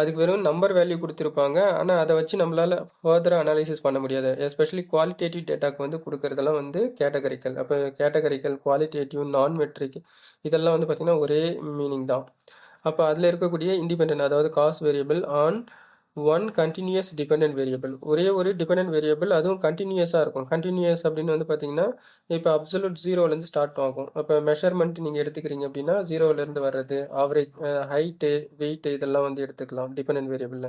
அதுக்கு வெறும் நம்பர் வேல்யூ கொடுத்துருப்பாங்க. ஆனால் அதை வச்சு நம்மளால் ஃபர்தராக அனாலிசிஸ் பண்ண முடியாது. எஸ்பெஷலி குவாலிட்டேட்டிவ் டேட்டாக்கு வந்து கொடுக்குறதெல்லாம் வந்து கேட்டகரிக்கல். அப்போ கேட்டகரிக்கல், குவாலிட்டேட்டிவ், நான் மெட்ரிக் இதெல்லாம் வந்து பார்த்திங்கன்னா ஒரே மீனிங் தான். அப்போ அதில் இருக்கக்கூடிய இண்டிபெண்டன்ட், அதாவது cause variable on one continuous dependent variable. ஒரே ஒரு டிபெண்டன்ட் வேரியபிள், அதுவும் கண்டினியூஸாக இருக்கும். கண்டினியூஸ் அப்படின்னு வந்து பார்த்தீங்கன்னா இப்போ அப்சல்யூட் ஜீரோலேருந்து ஸ்டார்ட் ஆகும். அப்போ மெஷர்மெண்ட் நீங்கள் எடுத்துக்கிறீங்க அப்படின்னா ஜீரோலேருந்து வர்றது, ஆவரேஜ் ஹைட்டு, வெயிட்டு இதெல்லாம் வந்து எடுத்துக்கலாம் டிபெண்டன்ட் வேரியபிளில்.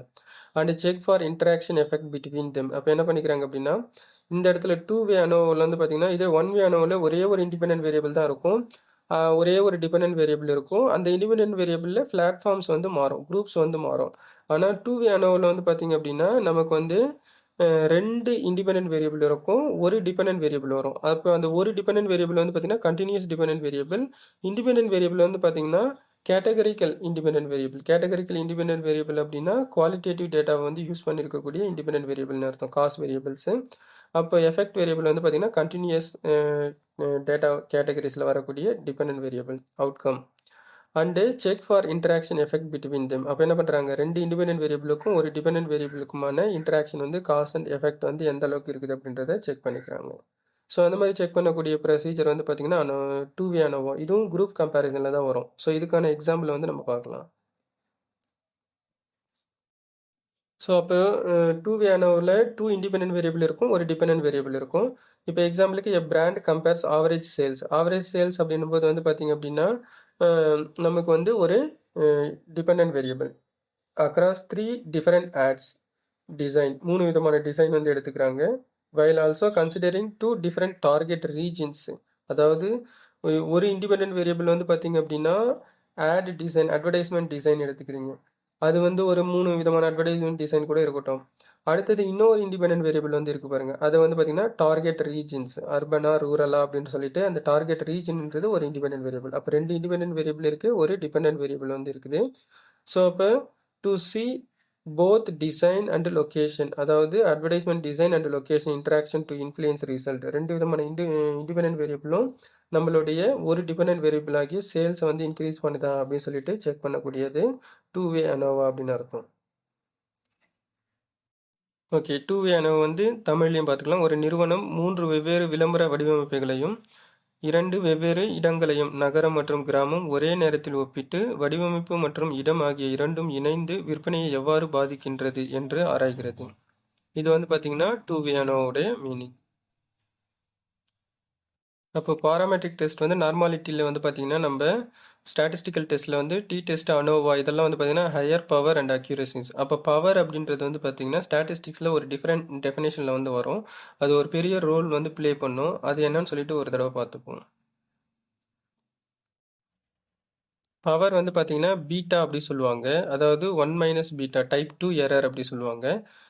And check for interaction effect between them. அப்போ என்ன பண்ணிக்கிறாங்க அப்படின்னா இந்த இடத்துல டூ வே அனோவில் வந்து பார்த்தீங்கன்னா இதே ஒன் வே அனோவில் ஒரே ஒரு இண்டிபெண்டன்ட் வேரியபிள் தான் இருக்கும். ஒரே ஒரு டிபெண்டன்ட் வேரியபிள் இருக்கும். அந்த இண்டிபெண்டன்ட் வேரியபிளில் பிளாட்ஃபார்ம்ஸ் வந்து மாறும், குரூப்ஸ் வந்து மாறும். ஆனால் டூ வே அனோவில் வந்து பார்த்திங்க அப்படின்னா நமக்கு வந்து 2 இண்டிபெண்டன்ட் வேரியபிள் இருக்கும், ஒரு டிபெண்டன்ட் வேரியபிள் வரும். அப்போ அந்த ஒரு டிபெண்டன்ட் வேரியபிள் வந்து பார்த்திங்கன்னா continuous dependent variable. Independent variable வந்து பார்த்திங்கன்னா categorical independent variable. Categorical independent variable அப்படின்னா குவாலிட்டேட்டிவ் டேட்டாவை வந்து யூஸ் பண்ணியிருக்கக்கூடிய இண்டிபெண்டன்ட் வேரியபிள்னு அர்த்தம், காஸ்ட் வேரியபிள்ஸு. அப்போ எஃபெக்ட் வேரியபிள் வந்து பார்த்திங்கன்னா கண்டினியூஸ் டேட்டா கேட்டகரிஸில் வரக்கூடிய dependent variable outcome. And check for interaction effect between them. அப்போ என்ன பண்ணுறாங்க, 2 இண்டிபெண்டன்ட் வேரியபிளுக்கும் ஒரு டிபெண்டன்ட் வேரியபிளுக்குமான இன்ட்ராக்ஷன் வந்து காஸ் அண்ட் எஃபெக்ட் வந்து எந்த அளவுக்கு இருக்குது அப்படின்றத செக் பண்ணிக்கிறாங்க. ஸோ அந்த மாதிரி செக் பண்ணக்கூடிய ப்ரொசீஜர் வந்து பார்த்திங்கன்னா டூ வே அனோவா. இதுவும் குரூப் கம்பேரிசனில் தான் வரும். ஸோ இதுக்கான எக்ஸாம்பிள் வந்து நம்ம பார்க்கலாம். ஸோ அப்போ டூ வே அனோவில் 2 இண்டிபெண்டன்ட் வேரியபிள் இருக்கும், ஒரு டிபெண்டன்ட் வேரியபிள் இருக்கும். இப்போ எக்ஸாம்பிளுக்கு a brand compares average sales. Average sales அப்படின்னும் போது வந்து பார்த்திங்க அப்படின்னா நமக்கு வந்து ஒரு dependent variable across 3 different ads design, 3 விதமான டிசைன் வந்து எடுத்துக்கிறாங்க. While also considering 2 different target regions. அதாவது ஒரு இண்டிபெண்டன்ட் வேரியபிள் வந்து பார்த்திங்க அப்படின்னா ஆட் டிசைன், அட்வர்டைஸ்மெண்ட் டிசைன் எடுத்துக்கிறீங்க. அது வந்து ஒரு 3 விதமான அட்வர்டைஸ்மெண்ட் டிசைன் கூட இருக்கட்டும். அடுத்தது இன்னொரு இண்டிபெண்டன்ட் வேரியபிள் வந்து இருக்குது பாருங்கள். அது வந்து பார்த்திங்கன்னா டார்கெட் ரீஜன்ஸ், அர்பனா ரூரலா அப்படின்னு சொல்லிட்டு அந்த டார்கெட் ரீஜன்ன்றது ஒரு இண்டிபெண்டன்ட் வேரியபிள். அப்போ 2 இண்டிபெண்டன்ட் வேரியபிள் இருக்குது, ஒரு டிபெண்டன்ட் வேரியபிள் வந்து இருக்குது. ஸோ அப்போ to see both design and location, அதாவது advertisement design and location interaction to influence result, 2 விதமான இண்டிபெண்டன்ட் வேரியபிளும் நம்மளுடைய ஒரு டிபெண்டன்ட் வேரியபிள் ஆகிய சேல்ஸை வந்து இன்க்ரீஸ் பண்ணுதா அப்படின்னு சொல்லிட்டு செக் பண்ணக்கூடியது டூ வே அனோவா அப்படின்னு அர்த்தம். ஓகே, டூ வே அனோவா வந்து தமிழ்லையும் பார்த்துக்கலாம். ஒரு நிறுவனம் 3 வெவ்வேறு விளம்பர வடிவமைப்புகளையும் 2 வெவ்வேறு இடங்களையும், நகரம் மற்றும் கிராமம், ஒரே நேரத்தில் ஒப்பிட்டு வடிவமைப்பு மற்றும் இடம் ஆகிய இரண்டும் இணைந்து விற்பனையை எவ்வாறு பாதிக்கின்றது என்று ஆராய்கிறது. இது வந்து பார்த்தீங்கன்னா டூ வே அனோவோடைய மீனிங். அப்போ பாராமெட்ரிக் டெஸ்ட் வந்து நார்மாலிட்டியில் வந்து பார்த்திங்கன்னா நம்ம ஸ்டாட்டிஸ்டிக்கல் டெஸ்ட்டில் வந்து டி டெஸ்ட், அனோவா இதெல்லாம் வந்து பார்த்திங்கன்னா ஹையர் பவர் அண்ட் அக்யூரசிஸ். அப்போ பவர் அப்படின்றது வந்து பார்த்திங்கன்னா ஸ்டாட்டிஸ்டிக்ஸில் ஒரு டிஃப்ரெண்ட் டெஃபினேஷனில் வந்து வரும். அது ஒரு பெரிய ரோல் வந்து ப்ளே பண்ணும். அது என்னன்னு சொல்லிட்டு ஒரு தடவை பார்த்துப்போம். பவர் வந்து பார்த்தீங்கன்னா, பீட்டா அப்படி சொல்லுவாங்க. அதாவது 1 மைனஸ் பீட்டா டைப் 2 எரர் அப்படி சொல்லுவாங்க.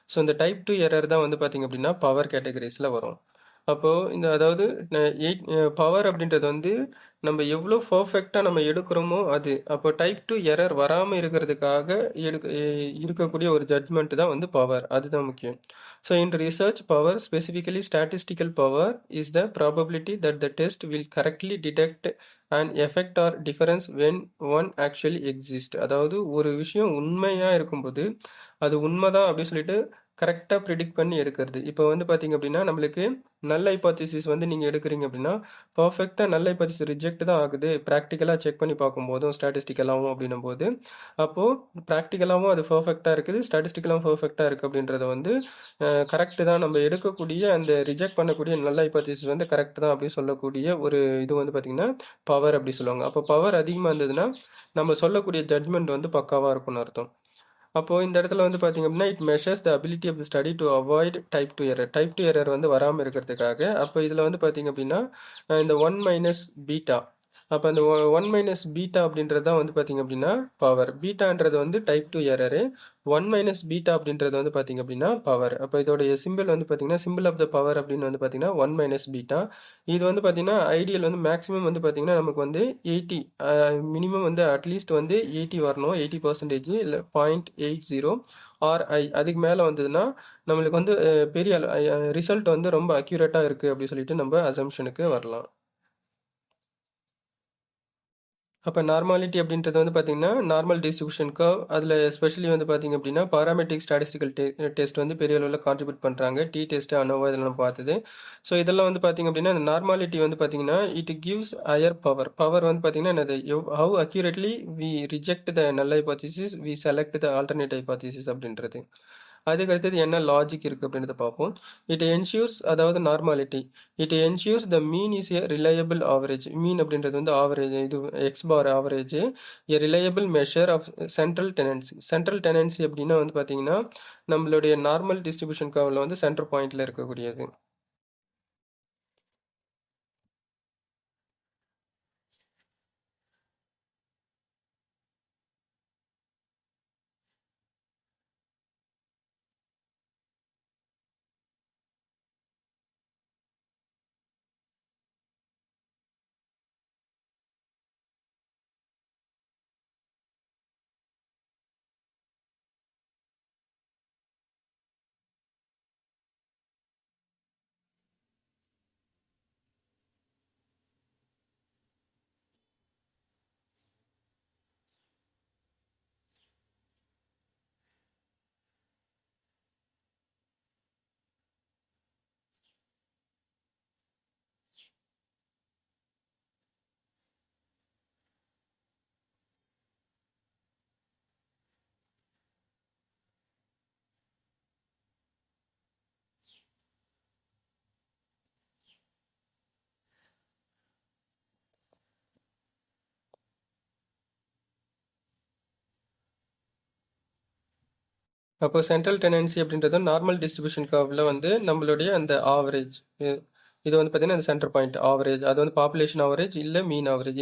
ஸோ, இந்த டைப் 2 எரர் தான் வந்து பார்த்தீங்க அப்படின்னா, பவர் கேட்டகரிஸ்ல வரும். அப்போ இந்த அதாவது ந எயிட் பவர் அப்படின்றது வந்து நம்ம எவ்வளோ பெர்ஃபெக்ட்டா நம்ம எடுக்கிறோமோ அது. அப்போ டைப் 2 எரர் வராம இருக்கிறதுக்காக இருக்கக்கூடிய ஒரு ஜட்ஜ்மெண்ட் தான் வந்து பவர். அதுதான் முக்கியம். So, in research power specifically statistical power is the probability that the test will correctly detect and effect or difference when one actually exist. அதாவது ஒரு விஷயம் உண்மையா இருக்கும்போது, அது உண்மைதான் அப்படின்னு சொல்லிட்டு கரெக்டாக ப்ரிடிக்ட் பண்ணி எடுக்கிறது. இப்போ வந்து பார்த்தீங்க அப்படின்னா, நம்மளுக்கு நல் ஹைப்போதீசிஸ் வந்து நீங்க எடுக்கிறீங்க அப்படின்னா, பெர்ஃபெக்ட்டா நல் ஹைப்போதீசிஸ் ரிஜெக்ட் தான் ஆகுது. பிராக்டிகலா செக் பண்ணி பார்க்கும்போதும், ஸ்டாட்டிஸ்டிக்கலாவும் அப்படின்னும்போது, அப்போ பிராக்டிகலாவும் அது பெர்ஃபெக்ட்டா இருக்குது, ஸ்டாட்டிஸ்டிக்கலாவும் பெர்ஃபெக்ட்டா இருக்கு அப்படின்றத வந்து கரெக்ட் தான். நம்ம எடுக்கக்கூடிய அந்த ரிஜெக்ட் பண்ணக்கூடிய நல் ஹைப்போதீசிஸ் வந்து கரெக்ட் தான் அப்படின்னு சொல்லக்கூடிய ஒரு இது வந்து பார்த்தீங்கன்னா, பவர் அப்படி சொல்லுவாங்க. அப்போ பவர் அதிகமா இருந்ததுன்னா, நம்ம சொல்லக்கூடிய ஜட்ஜ்மெண்ட் வந்து பக்காவா இருக்கும்னு அர்த்தம். அப்போ இந்த இடத்துல வந்து பார்த்தீங்க அப்படின்னா, it measures the ability of the study to avoid type 2 error. Type 2 error வந்து வராம இருக்கிறதுக்காக, அப்போ இதில வந்து பார்த்தீங்க அப்படின்னா, இந்த 1 மைனஸ் பீட்டா. அப்போ அந்த 1 மைனஸ் பீட்டா அப்படின்றது தான் வந்து பார்த்தீங்க அப்படின்னா, பவர். பீட்டான்றது வந்து டைப் 2 எரரு. 1 மைனஸ் பீட்டா அப்படின்றது வந்து பார்த்தீங்க அப்படின்னா, பவர். அப்போ இதோடைய சிம்பல் வந்து பார்த்தீங்கன்னா, சிம்பல் ஆஃப் த பவர் அப்படின்னு வந்து பார்த்தீங்கன்னா, 1 மைனஸ் பீட்டா. இது வந்து பார்த்தீங்கன்னா, ஐடியல் வந்து மேக்ஸிமம் வந்து பார்த்தீங்கன்னா, நமக்கு வந்து 80 மினிமம் வந்து அட்லீஸ்ட் வந்து 80 வரணும். 80% இல்ல 0.80 ஆர் அதுக்கு மேல வந்ததுன்னா, நம்மளுக்கு வந்து பெரிய ரிசல்ட் வந்து ரொம்ப அக்யூரேட்டா இருக்கு அப்படி சொல்லிட்டு நம்ம அசம்ப்ஷனுக்கு வரலாம். அப்ப நார்மாலிட்டி அப்படின்றது வந்து பார்த்தீங்கன்னா, நார்மல் டிஸ்ட்ரிபியூஷன் கர்வ். அதில எஸ்பெஷலி வந்து பார்த்தீங்க அப்படின்னா, பாராமெட்ரிக் ஸ்டாட்டிஸ்டிக்கல் டெஸ்ட் வந்து பெரிய அளவுல கான்ட்ரிபியூட் பண்றாங்க. டெஸ்ட், அனோவா இதெல்லாம் நம்ம பார்த்தது. ஸோ இதெல்லாம் வந்து பார்த்தீங்க அப்படின்னா, இந்த நார்மாலிட்டி வந்து பார்த்தீங்கன்னா, it gives higher power. Power வந்து பார்த்தீங்கன்னா என்னது? How accurately we reject the null hypothesis, we select the alternate hypothesis அப்படின்றது. அதுக்கு அடுத்தது என்ன லாஜிக் இருக்கு அப்படின்றத பார்ப்போம். இட் என்ஷூர்ஸ் அதாவது normality. It ensures the mean is a reliable average. Mean அப்படின்றது வந்து ஆவரேஜ் இது X bar average. A reliable measure of central tendency. Central tendency அப்படின்னா வந்து பார்த்தீங்கன்னா, நம்மளுடைய நார்மல் டிஸ்ட்ரிபியூஷன் கர்வ்ல வந்து சென்டர் பாயிண்ட்ல இருக்கக்கூடியது. அப்போ சென்ட்ரல் டெனன்சி அப்படின்றது நார்மல் டிஸ்ட்ரிபியூஷன் கர்வ்ல வந்து நம்மளுடைய அந்த ஆவரேஜ். இது வந்து பார்த்தீங்கன்னா இந்த சென்டர் பாயிண்ட் ஆவரேஜ். அது வந்து பாப்புலேஷன் ஆவரேஜ் இல்ல மீன் ஆவரேஜ்.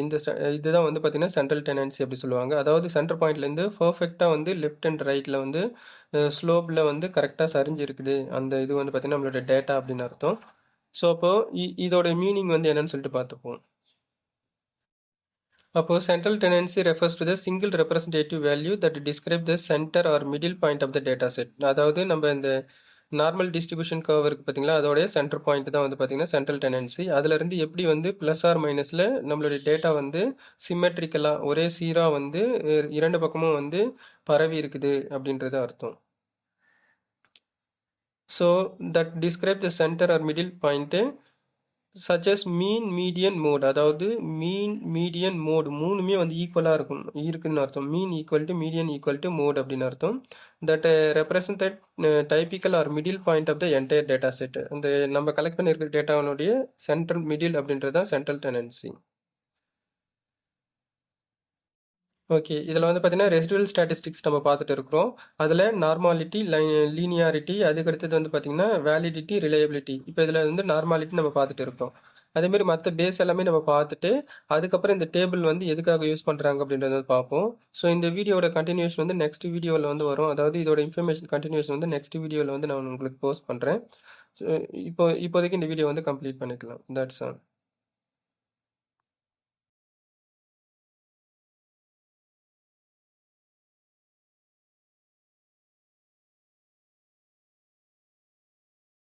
இதுதான் வந்து பார்த்தீங்கன்னா சென்ட்ரல் டெனன்சி அப்படி சொல்லுவாங்க. அதாவது சென்டர் பாயிண்ட்லேருந்து பெர்ஃபெக்ட்டா வந்து லெஃப்ட் அண்ட் ரைட்ல வந்து ஸ்லோப்ல வந்து கரெக்டாக சரிஞ்சு இருக்குது. அந்த இது வந்து பார்த்தீங்கன்னா நம்மளுடைய டேட்டா அப்படின்னு அர்த்தம். ஸோ அப்போ இதோட மீனிங் வந்து என்னன்னு சொல்லிட்டு பார்த்துப்போம். அப்போ central tendency refers to the single representative value that describe the center or middle point of the data set. அதாவது நம்ம இந்த நார்மல் டிஸ்ட்ரிபியூஷன் கர்வ் இருக்கு பார்த்தீங்களா, அதோடைய சென்டர் பாயிண்ட் தான் வந்து பார்த்தீங்கன்னா சென்ட்ரல் டெண்டன்சி. அதுலேருந்து எப்படி வந்து ப்ளஸ் ஆர் மைனஸில் நம்மளுடைய டேட்டா வந்து சிமெட்ரிக்கலாக ஒரே சீராக வந்து இரண்டு பக்கமும் வந்து பரவி இருக்குது அப்படின்றது அர்த்தம். So that describe the center or middle point such as median median. Mode mean median mode மூணுமே வந்து ஈக்குவலாக இருக்குன்னு அர்த்தம். Mean equal to median equal to mode அப்படின்னு அர்த்தம். That represent typical or middle point of the entire data set. அந்த நம்ம collect பண்ணியிருக்கிற டேட்டாவுடைய சென்ட்ரல் மிடில் அப்படின்றது தான் சென்ட்ரல் டெண்டன்சி. ஓகே. இதில் வந்து பார்த்தீங்கன்னா ரெசிடுவல் ஸ்டாட்டிஸ்டிக்ஸ் நம்ம பார்த்துட்டு இருக்கிறோம். அதில் நார்மாலிட்டி, லீனியாரிட்டி, அதுக்கு அடுத்தது வந்து பார்த்தீங்கன்னா வேலிடிட்டி, ரிலையபிலிட்டி. இப்போ இதில் வந்து நார்மாலிட்டி நம்ம பார்த்துட்டு இருக்கோம். அதேமாரி மத்த பேஸ் எல்லாமே நம்ம பார்த்துட்டு, அதுக்கப்புறம் இந்த டேபிள் வந்து எதுக்காக யூஸ் பண்றாங்க அப்படின்றத பார்ப்போம். ஸோ இந்த வீடியோவோட கன்டினியூஷன் வந்து நெக்ஸ்ட் வீடியோல வந்து வரும். அதாவது இதோட இன்ஃபர்மேஷன் கன்டினியூஷன் வந்து நெக்ஸ்ட் வீடியோல வந்து நான் உங்களுக்கு போஸ்ட் பண்றேன். ஸோ இப்போதைக்கு இந்த வீடியோ வந்து கம்ப்ளீட் பண்ணிக்கலாம். That's all.